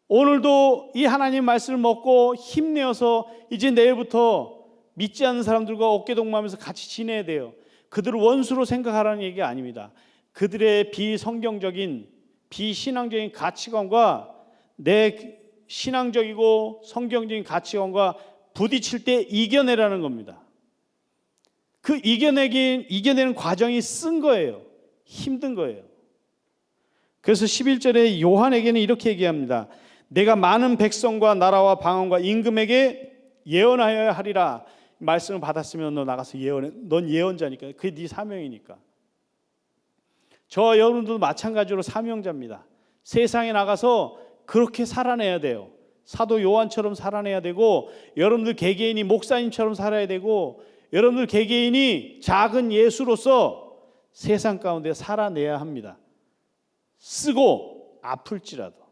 오늘도 이 하나님 말씀을 먹고 힘내어서 이제 내일부터 믿지 않는 사람들과 어깨동무하면서 같이 지내야 돼요. 그들을 원수로 생각하라는 얘기가 아닙니다. 그들의 비성경적인 비신앙적인 가치관과 내 신앙적이고 성경적인 가치관과 부딪힐 때 이겨내라는 겁니다. 그 이겨내는 과정이 쓴 거예요. 힘든 거예요. 그래서 11절에 요한에게는 이렇게 얘기합니다. 내가 많은 백성과 나라와 방언과 임금에게 예언하여야 하리라. 말씀을 받았으면 너 나가서 예언해. 넌 예언자니까. 그게 네 사명이니까. 저와 여러분들도 마찬가지로 사명자입니다. 세상에 나가서 그렇게 살아내야 돼요. 사도 요한처럼 살아내야 되고 여러분들 개개인이 목사님처럼 살아야 되고 여러분들 개개인이 작은 예수로서 세상 가운데 살아내야 합니다. 쓰고 아플지라도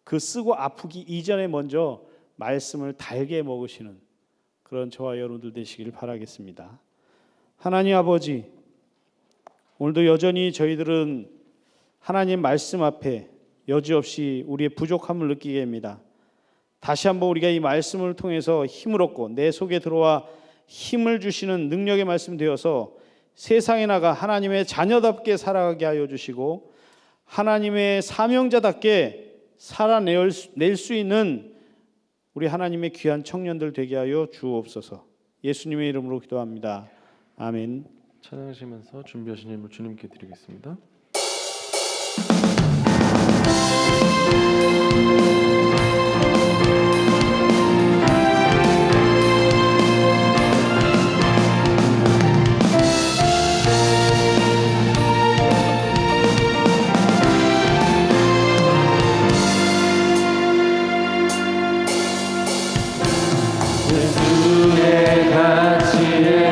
그 쓰고 아프기 이전에 먼저 말씀을 달게 먹으시는 그런 저와 여러분들 되시길 바라겠습니다. 하나님 아버지, 오늘도 여전히 저희들은 하나님 말씀 앞에 여지없이 우리의 부족함을 느끼게 됩니다. 다시 한번 우리가 이 말씀을 통해서 힘을 얻고 내 속에 들어와 힘을 주시는 능력의 말씀 되어서 세상에 나가 하나님의 자녀답게 살아가게 하여 주시고 하나님의 사명자답게 살아낼 수 있는 우리 하나님의 귀한 청년들 되게 하여 주옵소서. 예수님의 이름으로 기도합니다. 아멘. 찬양하시면서 준비하신 예물 주님께 드리겠습니다. 예수의 가치에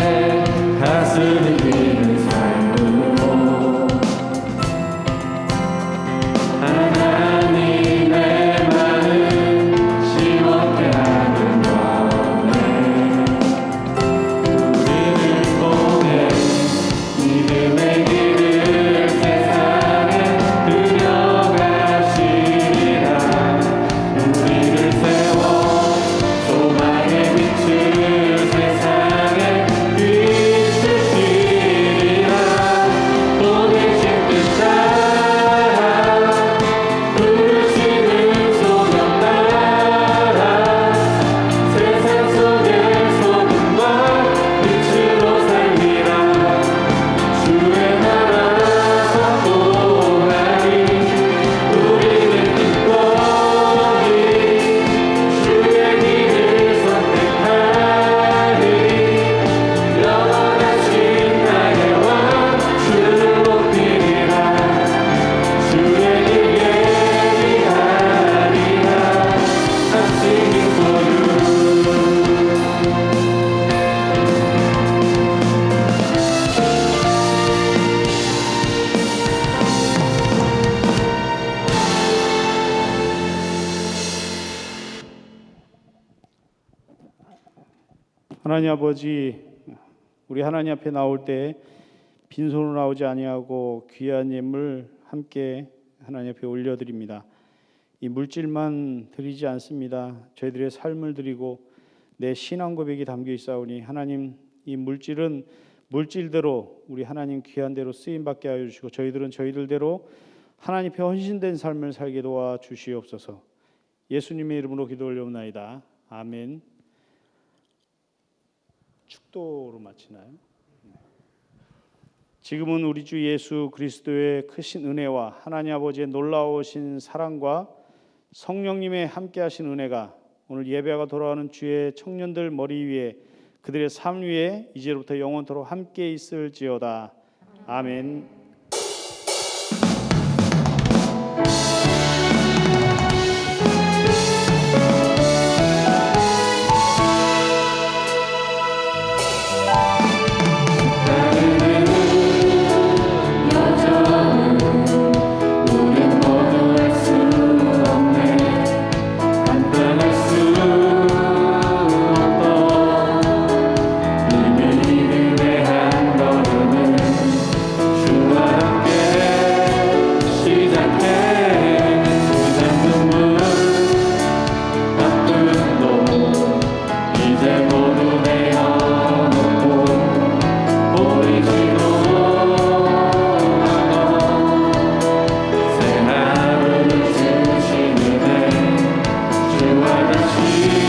가슴이 뛰는 삶으로 하나님의 마음 시원케 하는 권에 우리를 통해 믿음의 길을 세상에 들여가시리라. 우리를 세워 소망의 빛을 세상에 비추시리라. 보내신 뜻 따라 부르시는 소명 따라 세상 속의 소금과 빛으로 살리라. 주의 나라 선포하리. 우리는 기꺼이 주의 길을 선택하리. 영원하신 나의 왕 주를 높이리라. 주의 길 예비하리라. I'm singing for you. 하나님 아버지, 우리 하나님 앞에 나올 때 빈손으로 나오지 아니하고 귀한 예물 함께 하나님 앞에 올려드립니다. 이 물질만 드리지 않습니다. 저희들의 삶을 드리고 내 신앙 고백이 담겨 있사오니 하나님, 이 물질은 물질대로 우리 하나님 귀한 대로 쓰임 받게 하여 주시고 저희들은 저희들대로 하나님 앞에 헌신된 삶을 살게 도와 주시옵소서. 예수님의 이름으로 기도 올려옵나이다. 아멘. 축도로 마치나요? 지금은 우리 주 예수 그리스도의 크신 은혜와 하나님 아버지의 놀라우신 사랑과 성령님의 함께하신 은혜가 오늘 예배가 돌아가는 주의 청년들 머리 위에 그들의 삶 위에 이제부터 영원토록 함께 있을지어다. 아멘. 주와 같이